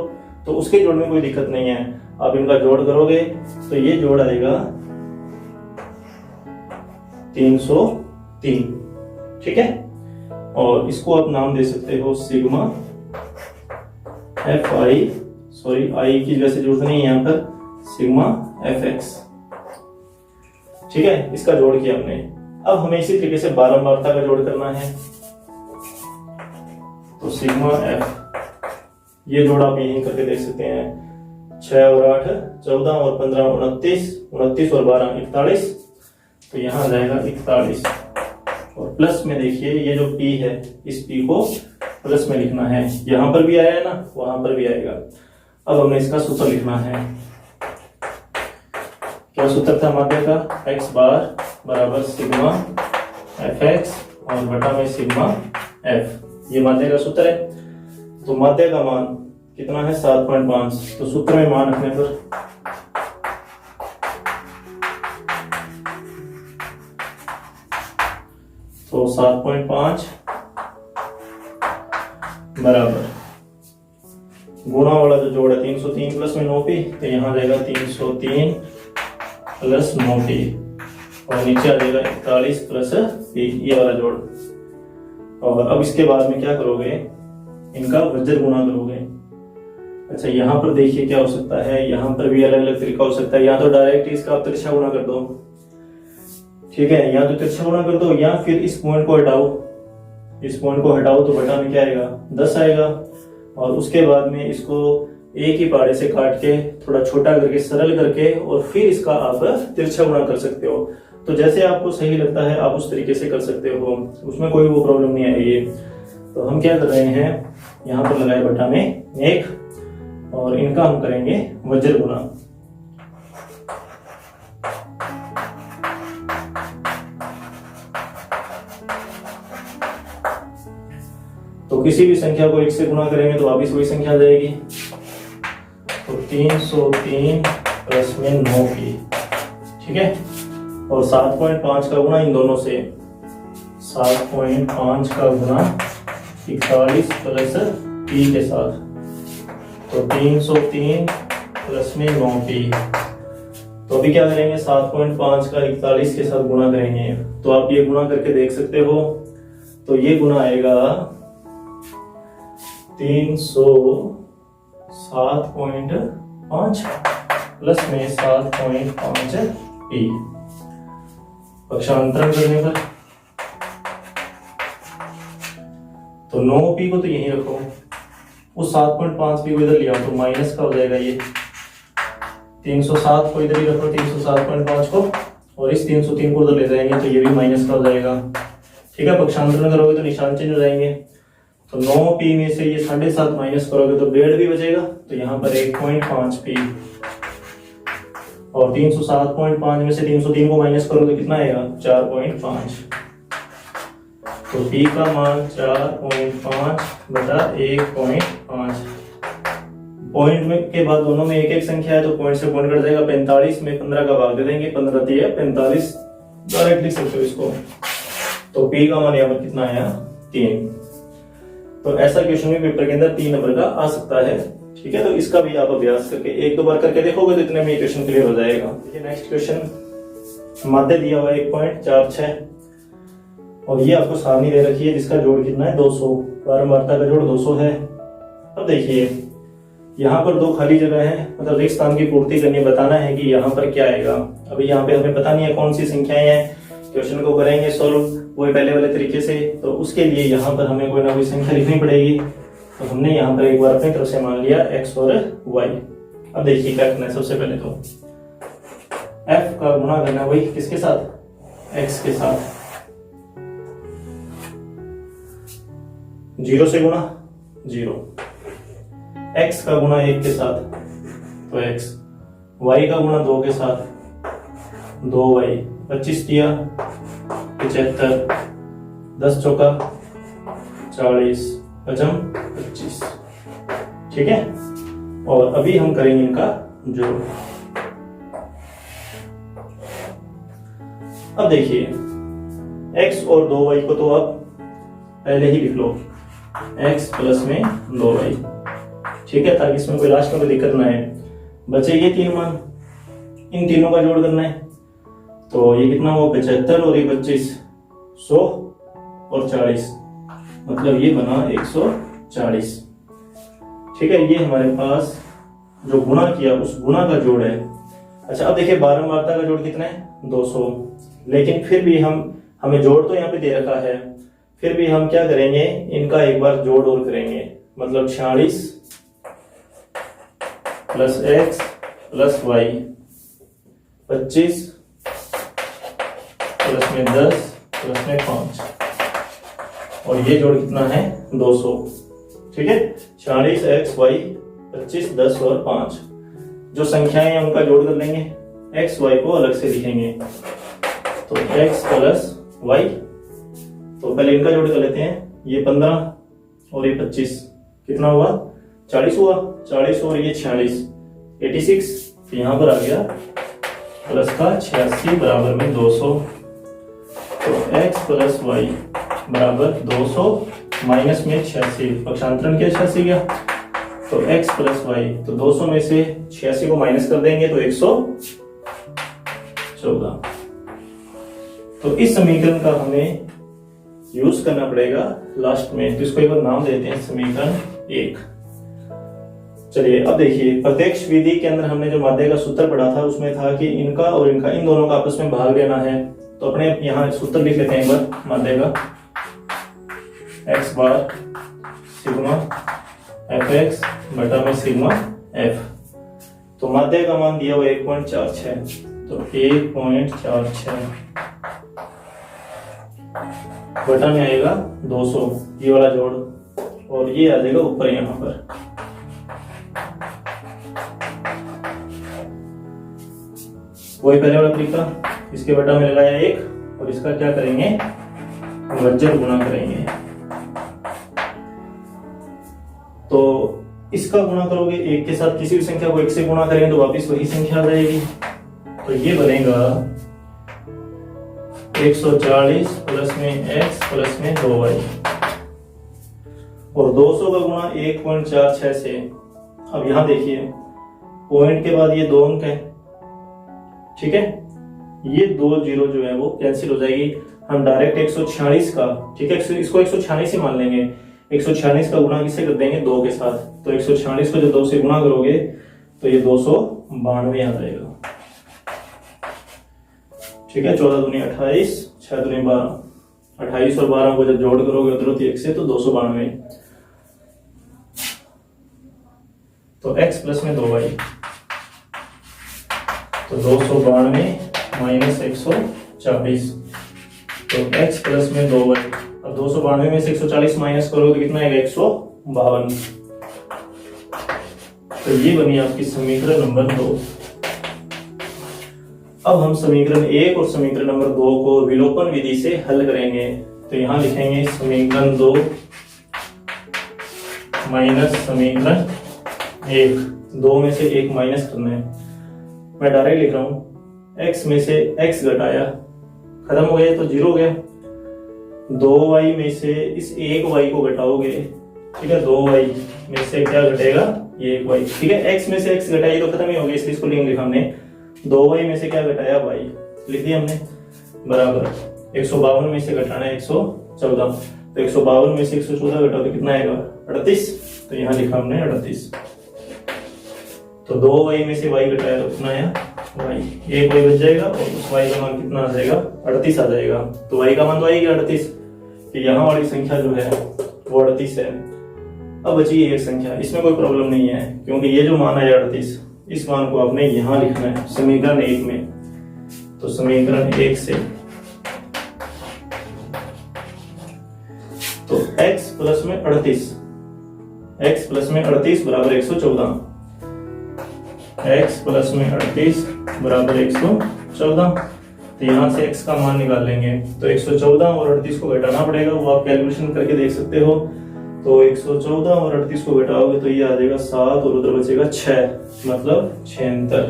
तो उसके जोड़ में कोई दिक्कत नहीं है, आप इनका जोड़ करोगे तो ये जोड़ आएगा 303। ठीक है, और इसको आप नाम दे सकते हो सिग्मा fi, सॉरी आई की जगह से जरूरत नहीं है यहाँ पर, सिग्मा fx। ठीक है, इसका जोड़ किया हमने। अब हमें इसी तरीके से बारंबारता का जोड़ करना है। तो सिग्मा f, ये जोड़ आप यहीं करके देख सकते हैं। 6 और 8 14 और 15 29, 29 और 12 41। तो यहाँ आ जाएगा 41। और प्लस में देखिए ये जो p है, इस p को प्लस में लिखना है। यहां पर भी आया है ना, वहां पर भी आएगा। अब हमें इसका सूत्र लिखना है। क्या सूत्र था माध्य का, x बार बराबर सिग्मा fx और बटा में सिग्मा f। ये माध्य का सूत्र है। तो माध्य का मान कितना है, 7.5। तो सूत्र में मान रखने पर तो 7.5 बराबर गुणा वाला जो जोड़ है 303 प्लस में 9p, तो यहाँ आ जाएगा 303 प्लस 9p, और नीचे आ जाएगा 41 प्लस p, ये वाला जोड़। और अब इसके बाद में क्या करोगे, इनका वज्र गुणा करोगे। अच्छा, यहाँ पर देखिए क्या हो सकता है, यहाँ पर भी अलग अलग तरीका हो सकता है। या तो डायरेक्ट इसका आप तिरछा गुणा कर दो, ठीक है, या तो तिरछा गुणा कर दो, या फिर इस पॉइंट को हटाओ। इस पॉइंट को हटाओ तो बटा में क्या आएगा, 10 आएगा। और उसके बाद में इसको एक ही पाड़े से काट के थोड़ा छोटा करके सरल करके और फिर इसका आप तिरछा गुणा कर सकते हो। तो जैसे आपको सही लगता है आप उस तरीके से कर सकते हो, उसमें कोई वो प्रॉब्लम नहीं आएगी। तो हम क्या कर रहे हैं, यहाँ पर लगाए बटा में 1, और इनका हम करेंगे वज्र गुणा। तो किसी भी संख्या को 1 से गुणा करेंगे तो वापिस वही संख्या आ जाएगी। तो 303 प्लस में 9p, ठीक है, और 7.5 का गुणा इन दोनों से, 7.5 का गुणा 41 प्लस p के साथ, तो 303 प्लस में 9p। तो अभी क्या करेंगे, 7.5 का 41 के साथ गुणा करेंगे। तो आप ये गुणा करके देख सकते हो। तो ये गुणा आएगा 307.5 प्लस में 7.5 p। पक्षांतरण करने पर तो 9p को तो यहीं रखो, उस 7.5 p को इधर लिया तो माइनस का हो जाएगा। ये 307 को इधर ही रखो, 307.5 को, और इस 303 को उधर ले जाएंगे तो ये भी माइनस का हो जाएगा। ठीक है, पक्षांतरण करोगे तो निशान चेंज हो जाएंगे। तो 9p में से ये 7.5 माइनस करोगे तो 1.5 भी बचेगा। तो यहाँ पर 1.5p, और 307.5 में से 303 को माइनस करोगे तो कितना आएगा, 4.5। तो p का मान 4.5 बटा 1.5। पॉइंट में के बाद दोनों में एक एक संख्या है तो पॉइंट से पॉइंट कट जाएगा। 45 में 15 का भाग दे देंगे, 15 दिए 45, डायरेक्ट लिख सकते हो इसको। तो p का मान यहाँ पर कितना आया, 3। तो ऐसा क्वेश्चन भी पेपर के अंदर 3 नंबर का आ सकता है। ठीक है, तो इसका भी आप अभ्यास करके 1-2 बार करके देखोगे तो इतने में क्वेश्चन क्लियर हो जाएगा। नेक्स्ट क्वेश्चन, माध्य दिया हुआ 1.46, और ये आपको सारणी दे रखी है जिसका जोड़ कितना है, 200। बारंबारता का जोड़ 200 है। अब देखिए यहाँ पर 2 खाली जगह है, मतलब रिक्त स्थान की पूर्ति करनी, बताना है कि यहाँ पर क्या आएगा। अभी यहाँ पे हमें पता नहीं है कौन सी संख्याएं हैं। क्वेश्चन को करेंगे सोल्व वही पहले वाले तरीके से, तो उसके लिए यहाँ पर हमें कोई ना कोई संख्या लिखनी पड़ेगी। तो हमने यहाँ पर एक बार अपनी तरफ से मान लिया x और y। अब देखिए क्या करना है। सबसे पहले तो f का गुणा करना है वही किसके साथ, x के साथ। 0 से गुणा 0, x का गुणा 1 के साथ तो x, y का गुणा 2 के साथ 2y, 25 दिया 75, 10 चौका 40, पचम 25। ठीक है, और अभी हम करेंगे इनका जोड़। अब देखिए x और 2y को तो आप पहले ही लिख लो, x प्लस में 2y। ठीक है, ताकि इसमें कोई लास्ट में कोई दिक्कत ना है। बचे ये 3 मान, इन तीनों का जोड़ करना है। तो ये कितना हुआ 75 और ये 25, 100 और 40, मतलब ये बना 140। ठीक है, ये हमारे पास जो गुणा किया उस गुणा का जोड़ है। अच्छा, अब देखिए बारंबारता का जोड़ कितना है 200, लेकिन फिर भी हमें जोड़ तो यहाँ पे दे रखा है, फिर भी हम क्या करेंगे, इनका एक बार जोड़ और करेंगे। मतलब 46 plus x plus y, 25 plus में 10 प्लस में 5, और ये जोड़ कितना है 200। ठीक है, 46 x y, 25 10 और 5। जो संख्याएं हैं उनका जोड़ कर लेंगे, x y को अलग से लिखेंगे। तो x प्लस y, तो पहले इनका जोड़ कर लेते हैं। ये 15 और ये 25, कितना हुआ 40 हुआ, 40 और ये 46, 86। तो यहाँ पर आ गया प्लस का 86 बराबर में 200। तो x प्लस y बराबर 200 माइनस में 86, पक्षांतरण किया 86 गया। तो x प्लस y, तो 200 में से 86 को माइनस कर देंगे तो 114। तो इस समीकरण का हमें यूज करना पड़ेगा लास्ट में। तो इसको एक बार नाम देते हैं समीकरण 1। चलिए अब देखिए, प्रत्यक्ष विधि के अंदर हमने जो माध्य का सूत्र पढ़ा था उसमें था कि इनका और इनका, इन दोनों का आपस में भाग लेना है। तो अपने यहाँ सूत्र लिख लेते हैं एक बार माध्य का, x बार सिग्मा fx बटा में सिग्मा f। तो माध्य का मान दिया हुआ 1.46, तो 1.46 बटा में आएगा 200, ये वाला जोड़, और ये आ जाएगा ऊपर यहाँ पर। वही पहले वाला तरीका, इसके बटा में लगाया 1 और इसका क्या करेंगे, वज्र गुणा करेंगे। तो इसका गुणा करोगे 1 के साथ, किसी भी संख्या को 1 से गुणा करेंगे तो वापस वही संख्या आ जाएगी। तो ये बनेगा 140 प्लस में x प्लस में 2y, और 200 का गुणा 1.46 से। अब यहां देखिए पॉइंट के बाद ये 2 अंक है। ठीक है, ये 2 जीरो जो है वो कैंसिल हो जाएगी। हम डायरेक्ट 146 का, ठीक है, इसको 146 ही मान लेंगे। 146 का गुणा किससे कर देंगे, 2 के साथ। तो 146 को जब 2 से गुणा करोगे तो ये 292 आ जाएगा। ठीक है, 14 दूनी 28, 6 दूनी 12, 28 और 12 को जब जोड़ करोगे उधर 1 से तो 292। तो x प्लस में 2y, तो 292 माइनस 140, तो x प्लस में 2y। अब 292 में से 140 माइनस करोगे तो कितना आएगा 152। तो ये बनी आपकी समीकरण नंबर 2। अब हम समीकरण 1 और समीकरण नंबर 2 को विलोपन विधि से हल करेंगे। तो यहां लिखेंगे समीकरण 2 माइनस समीकरण 1। 2 में से 1 माइनस करना है, मैं डायरेक्ट लिख रहा हूं। x में से x घटाया, खत्म हो गया तो 0 हो गया। 2y में से इस 1y को घटाओगे, ठीक है, 2y में से क्या घटेगा, ये 1y। ठीक है, x में से x घटाया तो खत्म ही हो गया, इसलिए इसको लिख लिखा हमने। 2y में से क्या घटाया, y लिख दिया हमने, बराबर 152 में से घटाना है 114। तो 152 में से 114 घटाओ तो कितना आएगा 38। तो यहाँ लिखा हमने 38। तो 2y में से y घटाया तो कितना आया y, एक y बच जाएगा और उस y का मान कितना आ जाएगा 38 आ जाएगा। तो y का मान तो आएगा 38, कि यहाँ वाली संख्या जो है वो 38 है। अब बची एक संख्या, इसमें कोई प्रॉब्लम नहीं है क्योंकि ये जो मान आया 38, इस मान को आपने यहां लिखना है समीकरण 1 में। तो समीकरण 1 से तो x प्लस में 38, x प्लस में 38 बराबर 114, x प्लस में 38 बराबर 114। तो यहां से x का मान निकाल लेंगे तो 114 और 38 को घटाना पड़ेगा, वो आप कैलकुलेशन करके देख सकते हो। तो 114 और 38 को घटाओगे तो ये आ जाएगा 7 और उधर बचेगा 6, मतलब 76।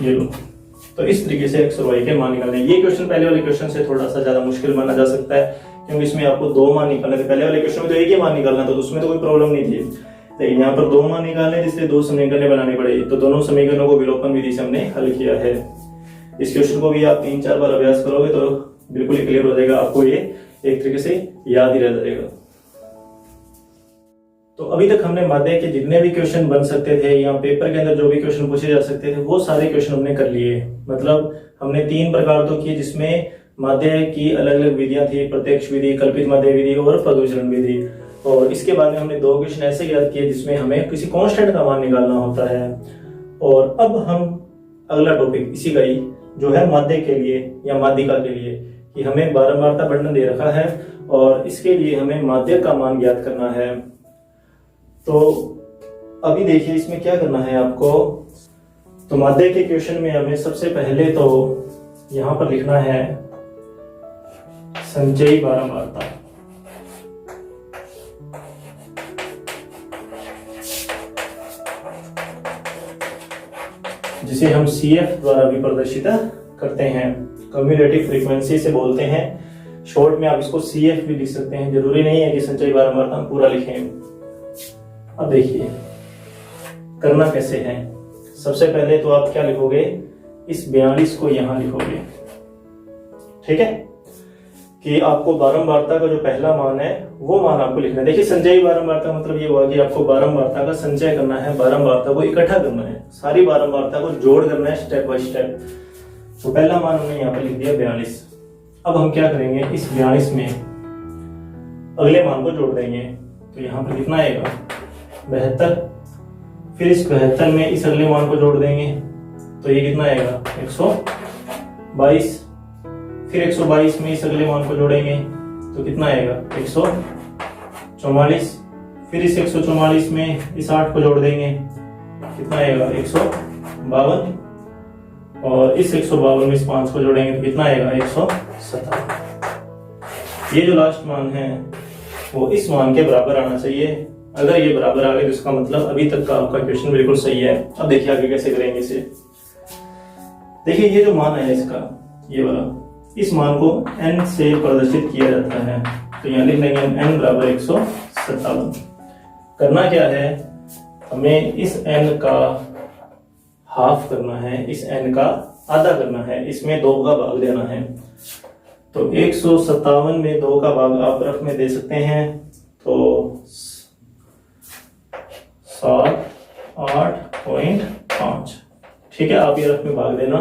ये लो, तो इस तरीके से x और y के मान निकालने। ये क्वेश्चन पहले वाले क्वेश्चन से थोड़ा सा ज्यादा मुश्किल माना जा सकता है क्योंकि इसमें आपको 2 मान निकालने थे। पहले वाले क्वेश्चन में तो एक ही मान निकालना था, तो उसमें तो कोई प्रॉब्लम नहीं थी, लेकिन यहाँ पर 2 मान निकालने जिससे 2 समीकरण बनानी पड़ेगी। तो दोनों समीकरणों को विलोपन विधि से हमने हल किया है। इस क्वेश्चन को भी आप 3-4 बार अभ्यास करोगे तो बिल्कुल ही क्लियर हो जाएगा, आपको ये एक तरीके से याद ही रह जाएगा। तो अभी तक हमने माध्य के जितने भी क्वेश्चन बन सकते थे या पेपर के अंदर जो भी क्वेश्चन पूछे जा सकते थे वो सारे क्वेश्चन हमने कर लिए। मतलब हमने 3 प्रकार तो किए जिसमें माध्य की अलग अलग विधियां थी, प्रत्यक्ष विधि, कल्पित माध्य विधि और पदविचरण विधि। और इसके बाद में हमने 2 क्वेश्चन ऐसे याद किए जिसमें हमें किसी कांस्टेंट का मान निकालना होता है। और अब हम अगला टॉपिक इसी का ही जो है माध्य के लिए या माध्यिका के लिए कि हमें बारंबारता वर्णन दे रखा है और इसके लिए हमें माध्य का मान ज्ञात करना है। तो अभी देखिए इसमें क्या करना है आपको। तो माध्य के क्वेश्चन में हमें सबसे पहले तो यहां पर लिखना है संचयी बारंबारता। जिसे हम CF द्वारा भी प्रदर्शित करते हैं, कम्युलेटिव फ्रीक्वेंसी से बोलते हैं। शॉर्ट में आप इसको CF भी लिख सकते हैं, जरूरी नहीं है कि संचयी बारंबारता हम पूरा लिखें। अब देखिए करना कैसे है। सबसे पहले तो आप क्या लिखोगे, इस 42 को यहां लिखोगे, ठीक है, कि आपको बारंबारता का जो पहला मान है वो मान आपको लिखना है। देखिए संचयी बारंबारता मतलब ये हुआ कि आपको बारंबारता का संचय करना है, बारंबारता को इकट्ठा करना है, सारी बारंबारता को जोड़ करना है स्टेप बाय स्टेप। तो पहला मान हमने यहाँ पर लिख दिया 42। अब हम क्या करेंगे, इस 42 में अगले मान को जोड़ देंगे। तो यहाँ पर कितना आएगा 72, फिर इस 72 में इस अगले मान को जोड़ देंगे तो ये कितना आएगा 122, फिर 122 में इस अगले मान को जोड़ेंगे तो कितना आएगा 144, फिर इस 144 में इस 8 को जोड़ देंगे कितना आएगा 152, और इस 152 में इस 5 को जोड़ेंगे तो कितना आएगा 157। ये जो लास्ट मान है वो इस मान के बराबर आना चाहिए। अगर ये बराबर आ गए तो इसका मतलब अभी तक का आपका क्वेश्चन बिल्कुल सही है। अब देखिए आगे कैसे करेंगे इसे। देखिए ये जो मान है इसका, ये वाला, इस मान को n से प्रदर्शित किया जाता है। तो यहाँ लिख लेंगे n बराबर 157। करना क्या है, हमें इस n का हाफ करना है, इस n का आधा करना है, इसमें 2 का भाग देना है। तो 157 में 2 का भाग आप रफ में दे सकते हैं, तो 7.8.5, ठीक है, आप ये रफ में भाग देना।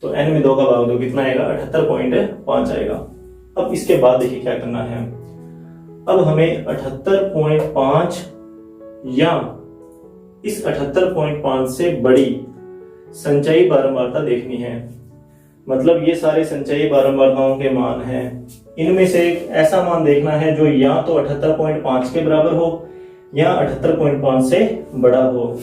तो n में 2 का भाग दो, कितना आएगा 78.5 आएगा। अब इसके बाद देखिए क्या करना है। अब हमें 78.5 या इस 78.5 से बड़ी संचयी बारंबारता देखनी है। मतलब ये सारे संचयी बारंबारताओं के मान हैं, इनमें से एक ऐसा मान देखना है जो या तो 78.5 के बराबर हो या 78.5 से बड़ा हो।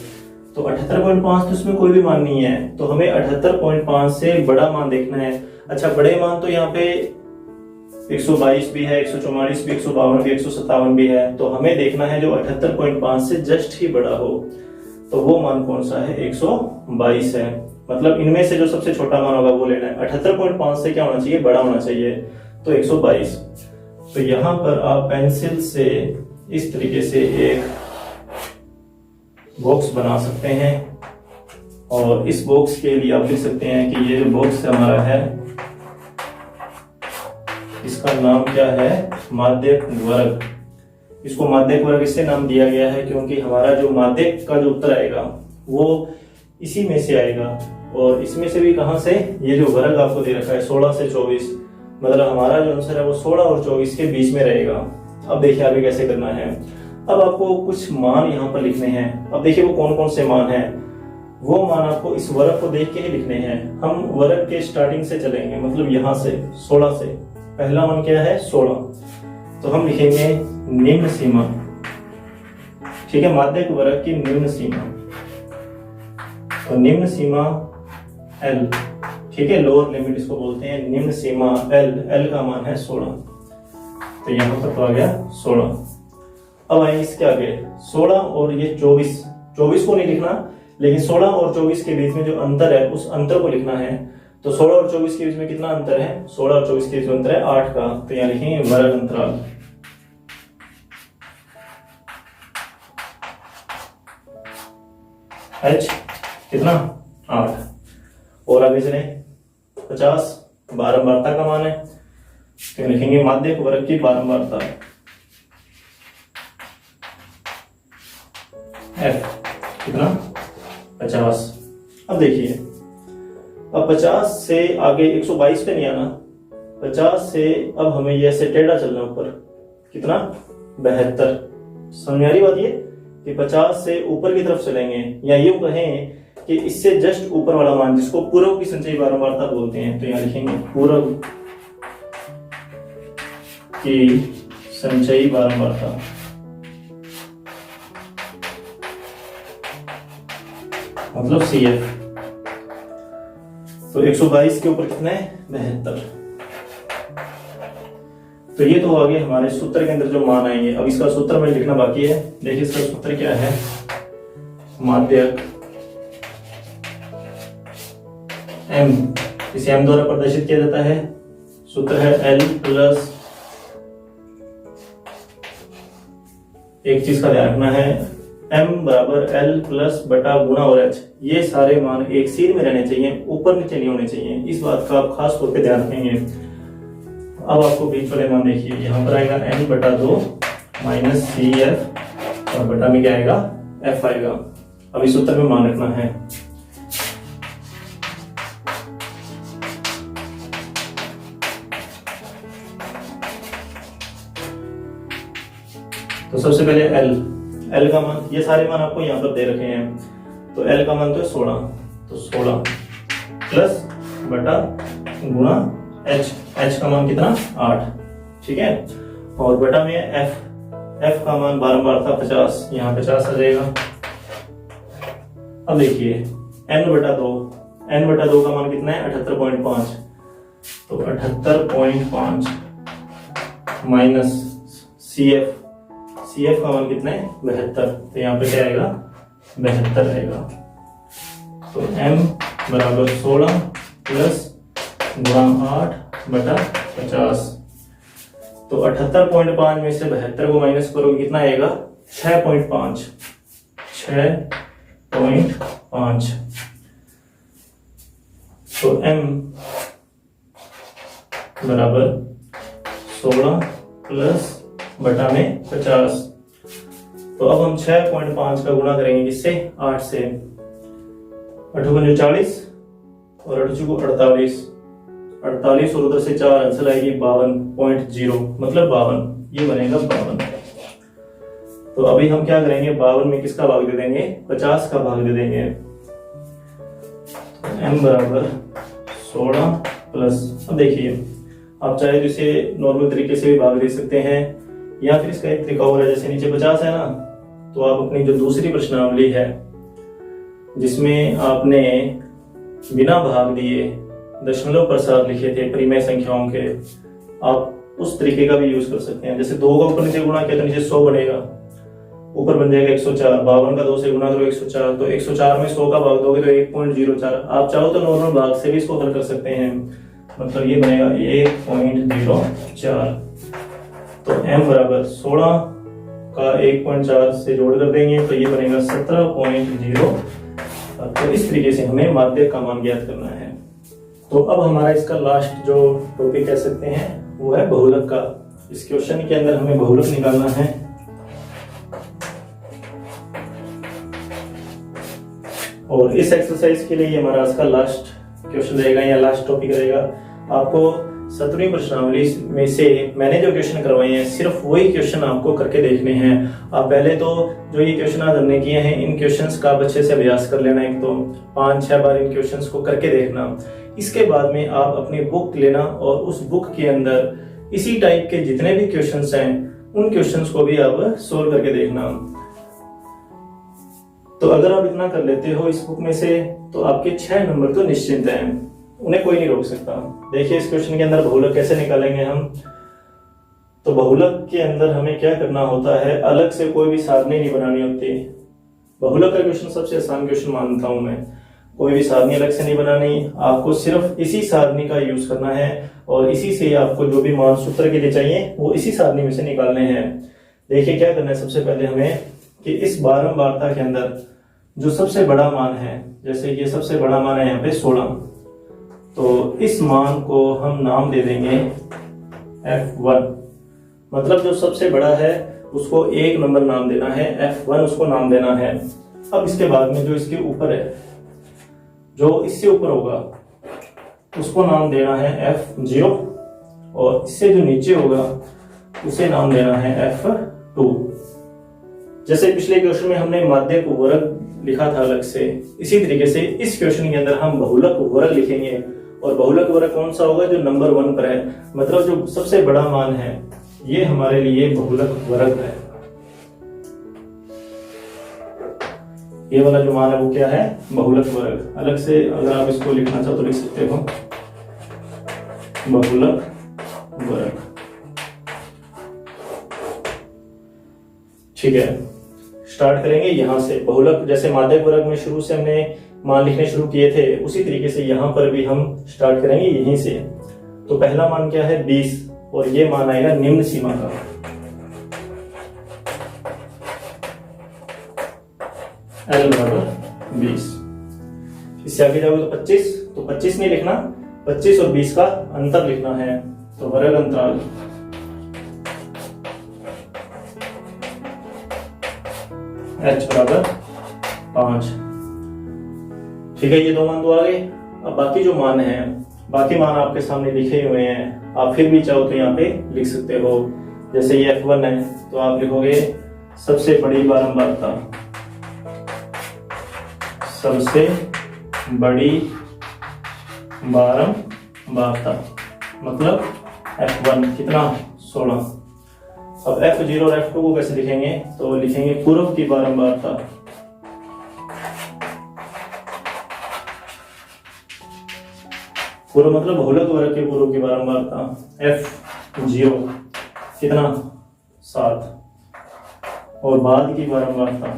तो 78.5 तो इसमें कोई भी मान नहीं है, तो हमें 78.5 से बड़ा मान देखना है। अच्छा, बड़े मान तो यहाँ पे 122 भी है, 144 भी, 152 भी, 157 भी है। तो हमें देखना है जो 78.5 से जस्ट ही बड़ा हो। तो वो मान कौन सा है, 122 है। मतलब इनमें से जो सबसे छोटा मान होगा वो लेना है। 78.5 से क्या होना चाहिए, बड़ा होना चाहिए, तो 122। तो यहाँ पर आप पेंसिल से इस तरीके से एक बॉक्स बना सकते हैं, और इस बॉक्स के लिए आप लिख सकते हैं कि ये जो बॉक्स हमारा है इसका नाम क्या है, माध्यक वर्ग। इसको माध्यक वर्ग इससे नाम दिया गया है क्योंकि हमारा जो माध्यक का जो उत्तर आएगा वो इसी में से आएगा, और इसमें से भी कहां से, ये जो वर्ग आपको दे रखा है 16 से 24, मतलब हमारा जो आंसर है वो 16 और 24 के बीच में रहेगा। अब देखिए आगे कैसे करना है। अब आपको कुछ मान यहाँ पर लिखने हैं। अब देखिए वो कौन कौन से मान हैं, वो मान आपको इस वर्ग को देख के ही लिखने हैं। हम वर्ग के स्टार्टिंग से चलेंगे, मतलब यहाँ से 16 से। पहला मान क्या है 16, तो हम लिखेंगे निम्न सीमा, ठीक है, माध्यक वर्ग की निम्न सीमा। तो निम्न सीमा L, ठीक है, लोअर लिमिट इसको बोलते हैं, निम्न सीमा L का मान है 16। तो यहाँ पर तो आ गया 16। अब आए इसके आगे 16 और ये 24 को नहीं लिखना, लेकिन 16 और 24 के बीच में जो अंतर है उस अंतर को लिखना है। तो 16 और 24 के बीच में कितना अंतर है, 16 और 24 के बीच में अंतर है 8 का। तो यहाँ लिखेंगे वर्ग अंतराल। H कितना 8। और आगे चले 50 बारंबारता का मान है, तो लिखेंगे माध्यक वर्ग की बारंबारता F कितना 50। अब देखिए, अब 50 से आगे 122 पे नहीं आना, 50 से अब हमें ये ऐसे टेढ़ा चलना ऊपर, कितना 72। समझ आ रही बात ये कि 50 से ऊपर की तरफ चलेंगे, या यूं कहें कि इससे जस्ट ऊपर वाला मान जिसको पूर्व की संचयी बारंबारता बोलते हैं। तो यहाँ लिखेंगे पूर्व की संचयी बारंबारता, मतलब CF। तो 122 के ऊपर कितना है 72। तो ये तो आगे हमारे सूत्र के अंदर जो मान आएंगे। अब इसका सूत्र में लिखना बाकी है। देखिए इसका सूत्र क्या है, माध्यक M, इसे M द्वारा प्रदर्शित किया जाता है। सूत्र है L प्लस, एक चीज का ध्यान रखना है, M बराबर L प्लस बटा गुणा और H। ये सारे मान एक सीध में रहने चाहिए, ऊपर नीचे नहीं होने चाहिए। इस बात का आप खास तौर पे ध्यान रखेंगे। अब आपको बीच वाले मान देखिए, यहाँ पर आएगा N बटा 2 माइनस CF और बटा में क्या आएगा F आएगा। अब इस सूत्र में मान रखना है। तो सबसे पहले L का मान, ये सारे मान आपको यहाँ पर दे रखे हैं। तो L का मान तो है 16, तो 16 प्लस बटा गुणा H का मान कितना 8, ठीक है, और बटा में F का मान बारंबारता 50, यहाँ 50 आ जाएगा। अब देखिए N बटा 2 का मान कितना है 78.5, तो 78.5 माइनस CF का मान कितना है 72, तो यहाँ पे क्या आएगा 72 रहेगा। तो M बराबर 16 प्लस गुणा 8 बटा 50। तो 78.5 में से 72 को माइनस करोगे कितना आएगा 6.5। तो M बराबर 16 प्लस बटा में 50। तो अब हम 6.5 का गुणा करेंगे किससे 8 से, 8 को 40 और 8 को 48 और उधर से 4 आंसर आएगी 52.0, मतलब 52, ये बनेगा 52। तो अभी हम क्या करेंगे, 52 में किसका भाग दे देंगे 50 का भाग दे देंगे। तो M बराबर 16 प्लस, अब देखिए आप चाहे तो इसे नॉर्मल तरीके से भी भाग दे सकते हैं, या फिर इसका एक तरीका और है, जैसे नीचे 50 है ना, तो आप अपनी जो दूसरी प्रश्नावली है जिसमें आपने बिना भाग दिए दशमलव प्रसाद लिखे थे परिमेय संख्याओं के, आप उस तरीके का भी यूज कर सकते हैं। जैसे 2 का ऊपर नीचे गुणा किया तो नीचे 100 बनेगा, ऊपर बन जाएगा 104। 52 का 2 से गुणा करो 104, तो 104 में 100 का भाग दोगे तो 1.04। आप चाहो तो नॉर्मल भाग से भी इसको हल कर सकते हैं, मतलब ये बनेगा 1.04। तो M बराबर 16 का 1.4 से जोड़ कर देंगे तो ये बनेगा 17.0। तो इस तरीके से हमें माध्यक का मान ज्ञात करना है। तो अब हमारा इसका लास्ट जो टॉपिक कह सकते हैं वो है बहुलक का। इस क्वेश्चन के अंदर हमें बहुलक निकालना है। और इस एक्सरसाइज के लिए हमारा आज का लास्ट क्वेश्चन रहेगा या लास्ट टॉपिक रहेगा। आपको 17वीं प्रश्नावली में से मैंने जो क्वेश्चन करवाए हैं सिर्फ वही क्वेश्चन आपको करके देखने हैं। आप पहले तो जो ये क्वेश्चन आज हमने किए हैं इन क्वेश्चंस का आप अच्छे से अभ्यास कर लेना, एक तो 5-6 बार इन क्वेश्चंस को करके देखना। इसके बाद में आप अपनी बुक लेना और उस बुक के अंदर इसी टाइप के जितने भी क्वेश्चंस हैं उन क्वेश्चंस को भी आप सोल्व करके देखना। तो अगर आप इतना कर लेते हो इस बुक में से तो आपके 6 नंबर तो निश्चिंत हैं, उन्हें कोई नहीं रोक सकता। देखिए इस क्वेश्चन के अंदर बहुलक कैसे निकालेंगे हम। तो बहुलक के अंदर हमें क्या करना होता है, अलग से कोई भी सारणी नहीं बनानी होती। बहुलक का क्वेश्चन सबसे आसान क्वेश्चन मानता हूं मैं। कोई भी सारणी अलग से नहीं बनानी, आपको सिर्फ इसी सारणी का यूज करना है और इसी से आपको जो भी मान सूत्र के लिए चाहिए वो इसी सारणी में से निकालने हैं। देखिए क्या करना है, सबसे पहले हमें कि इस बारंबारता के अंदर जो सबसे बड़ा मान है, जैसे ये सबसे बड़ा मान है यहाँ पे 16, तो इस मान को हम नाम दे देंगे F1। मतलब जो सबसे बड़ा है उसको 1 नंबर नाम देना है, F1 उसको नाम देना है। अब इसके बाद में जो इसके ऊपर है, जो इससे ऊपर होगा उसको नाम देना है F0 और इससे जो नीचे होगा उसे नाम देना है F2। जैसे पिछले क्वेश्चन में हमने माध्यक वर्ग लिखा था अलग से, इसी तरीके से इस क्वेश्चन के अंदर हम बहुलक वर्ग लिखेंगे। और बहुलक वर्ग कौन सा होगा, जो नंबर 1 पर है, मतलब जो सबसे बड़ा मान है, ये हमारे लिए बहुलक वर्ग है। ये वाला जो मान है वो क्या है, बहुलक वर्ग। अलग से अगर आप इसको लिखना चाहो तो लिख सकते हो बहुलक वर्ग। ठीक है, स्टार्ट करेंगे यहां से। बहुलक जैसे माध्यक वर्ग में शुरू से हमने मान लिखने शुरू किए थे, उसी तरीके से यहां पर भी हम स्टार्ट करेंगे यहीं से। तो पहला मान क्या है 20 और ये मान आएगा निम्न सीमा का। L बराबर 20। इससे आगे जाओगे तो 25, तो 25 नहीं लिखना, 25 और 20 का अंतर लिखना है। तो वर्ग अंतराल H बराबर 5। ठीक है, ये 2 मान तो आ गए। अब बाकी जो मान है, बाकी मान आपके सामने लिखे हुए हैं, आप फिर भी चाहो तो यहाँ पे लिख सकते हो। जैसे ये F1 है तो आप लिखोगे सबसे बड़ी बारंबारता, सबसे बड़ी बारंबारता मतलब F1 कितना 16। अब F0 और F2 को कैसे लिखेंगे, तो लिखेंगे पूर्व की बारंबारता, पूर्व मतलब बहुलक वर्ग के पूर्व की बारंबारता F0 कितना 7 और बाद की बारंबारता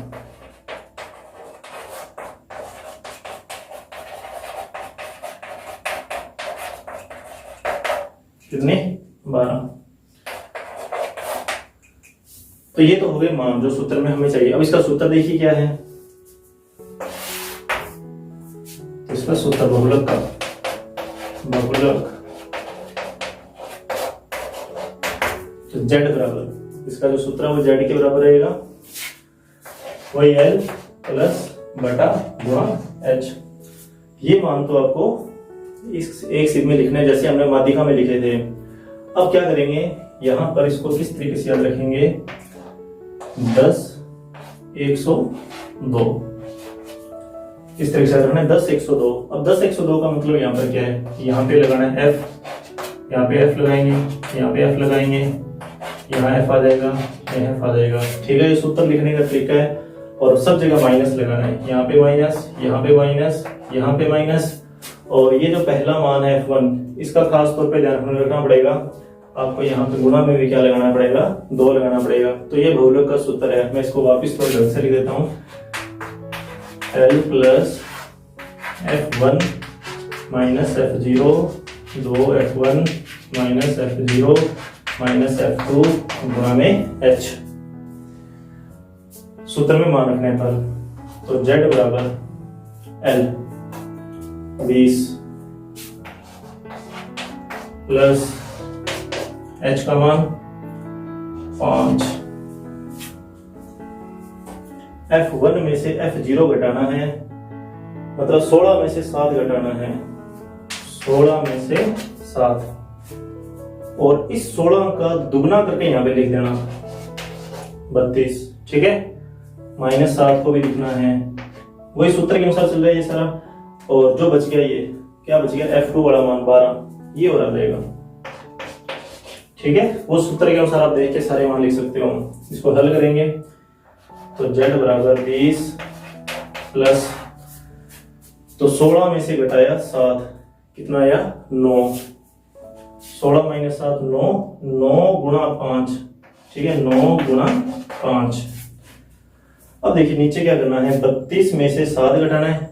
कितने 12। तो ये तो हो गए मान जो सूत्र में हमें चाहिए। अब इसका सूत्र देखिए क्या है, तो इसका सूत्र बहुलक का, बहुलक तो Z बराबर, इसका जो सूत्र है वो Z के बराबर रहेगा, वही L प्लस बटा गुणा H। ये मान तो आपको इस एक सिर में लिखना है जैसे हमने माध्यिका में लिखे थे। अब क्या करेंगे, यहां पर इसको किस तरीके से याद रखेंगे, 10 102 इस तरीके से रखना है 10 102। अब 10 102 का मतलब यहाँ पर क्या है, यहाँ पे लगाना है F, यहाँ पे F लगाएंगे, यहाँ पे F लगाएंगे, यहाँ F आ जाएगा, यहाँ F आ जाएगा। ठीक है, ये सूत्र लिखने का तरीका है। और सब जगह माइनस लगाना है, यहाँ पे माइनस, यहाँ पे माइनस, यहाँ पे माइनस। और ये जो पहला मान है F1, इसका खास तौर पे ध्यान रखना पड़ेगा आपको, यहाँ पे गुणा में भी क्या लगाना पड़ेगा, 2 लगाना पड़ेगा। तो ये बहुलक का सूत्र है। मैं इसको वापस थोड़ा ढंग से लिख देता हूँ, L plus F1 minus F0 2 F1 minus F0 minus F2 गुणा में H। सूत्र में मान रखने पर तो Z बराबर L 20 प्लस H का मान 5। F1 में से F0 घटाना है, मतलब 16 में से 7 घटाना है, 16 में से 7 और इस 16 का दुगना करके यहाँ पे लिख देना 32, ठीक है। -7 को भी लिखना है, वही सूत्र के अनुसार चल रहा है ये सारा। और जो बच गया, ये क्या बच गया, F2 वाला मान 12, ये हो जाएगा, ठीक है। वो सूत्र के अनुसार आप देख के सारे मान लिख सकते हो। इसको हल करेंगे तो Z बराबर 20 प्लस, तो 16 में से घटाया 7, कितना आया 9, 16 - 7 9, 9 गुणा 5, ठीक है, 9 गुणा 5। अब देखिए नीचे क्या करना है, 32 में से 7 घटाना है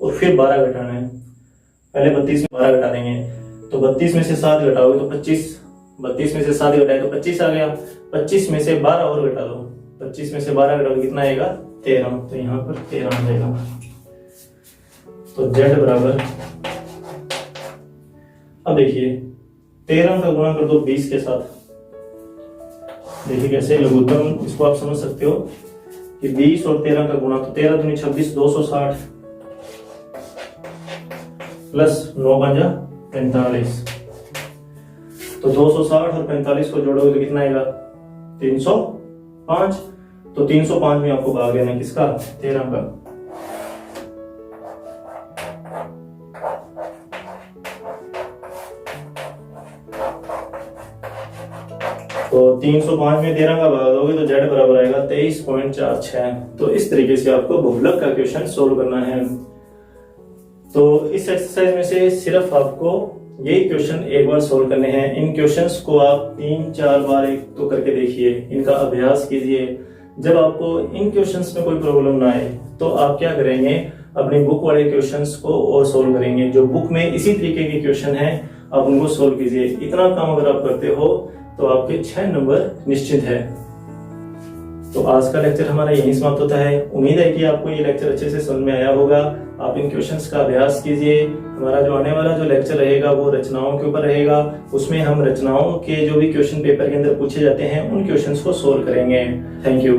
और फिर 12 घटाना है। पहले 32 में 12 घटा देंगे, तो 32 में से 7 घटाओगे तो 25, 32 में से 7 घटाए तो 25 आ गया। 25 में से 12 और घटा दो, 25 में से 12 घटाओगे कितना आएगा 13, तो यहाँ पर 13 आ जाएगा। तो Z बराबर, अब देखिए 13 का गुणा कर दो 20 के साथ, देखिए कैसे लघुत्तम, इसको आप समझ सकते हो कि 20 और 13 का गुणा, तो 13 दूनी 26, 260 प्लस 9 पंजा 45, तो 260 और 45 को जोड़ोगे तो कितना आएगा 305। तो 305 में आपको भाग देना किसका, 13 का। तो 305 में 13 का भाग दोगे तो Z बराबर आएगा 23.46। तो इस तरीके से आपको बहुलक का क्वेश्चन सोल्व करना है। तो इस एक्सरसाइज में से सिर्फ आपको यही क्वेश्चन एक बार सोल्व करने हैं। इन क्वेश्चंस को आप 3-4 बार एक तो करके देखिए, इनका अभ्यास कीजिए। जब आपको इन क्वेश्चंस में कोई प्रॉब्लम ना आए तो आप क्या करेंगे, अपनी बुक वाले क्वेश्चंस को और सोल्व करेंगे। जो बुक में इसी तरीके के क्वेश्चन हैं आप उनको सोल्व कीजिए। इतना काम अगर आप करते हो तो आपके 6 नंबर निश्चित है। तो आज का लेक्चर हमारा यहीं समाप्त होता है। उम्मीद है कि आपको ये लेक्चर अच्छे से समझ में आया होगा। आप इन क्वेश्चंस का अभ्यास कीजिए। हमारा जो आने वाला जो लेक्चर रहेगा वो रचनाओं के ऊपर रहेगा। उसमें हम रचनाओं के जो भी क्वेश्चन पेपर के अंदर पूछे जाते हैं उन क्वेश्चंस को सोल्व करेंगे। Thank you.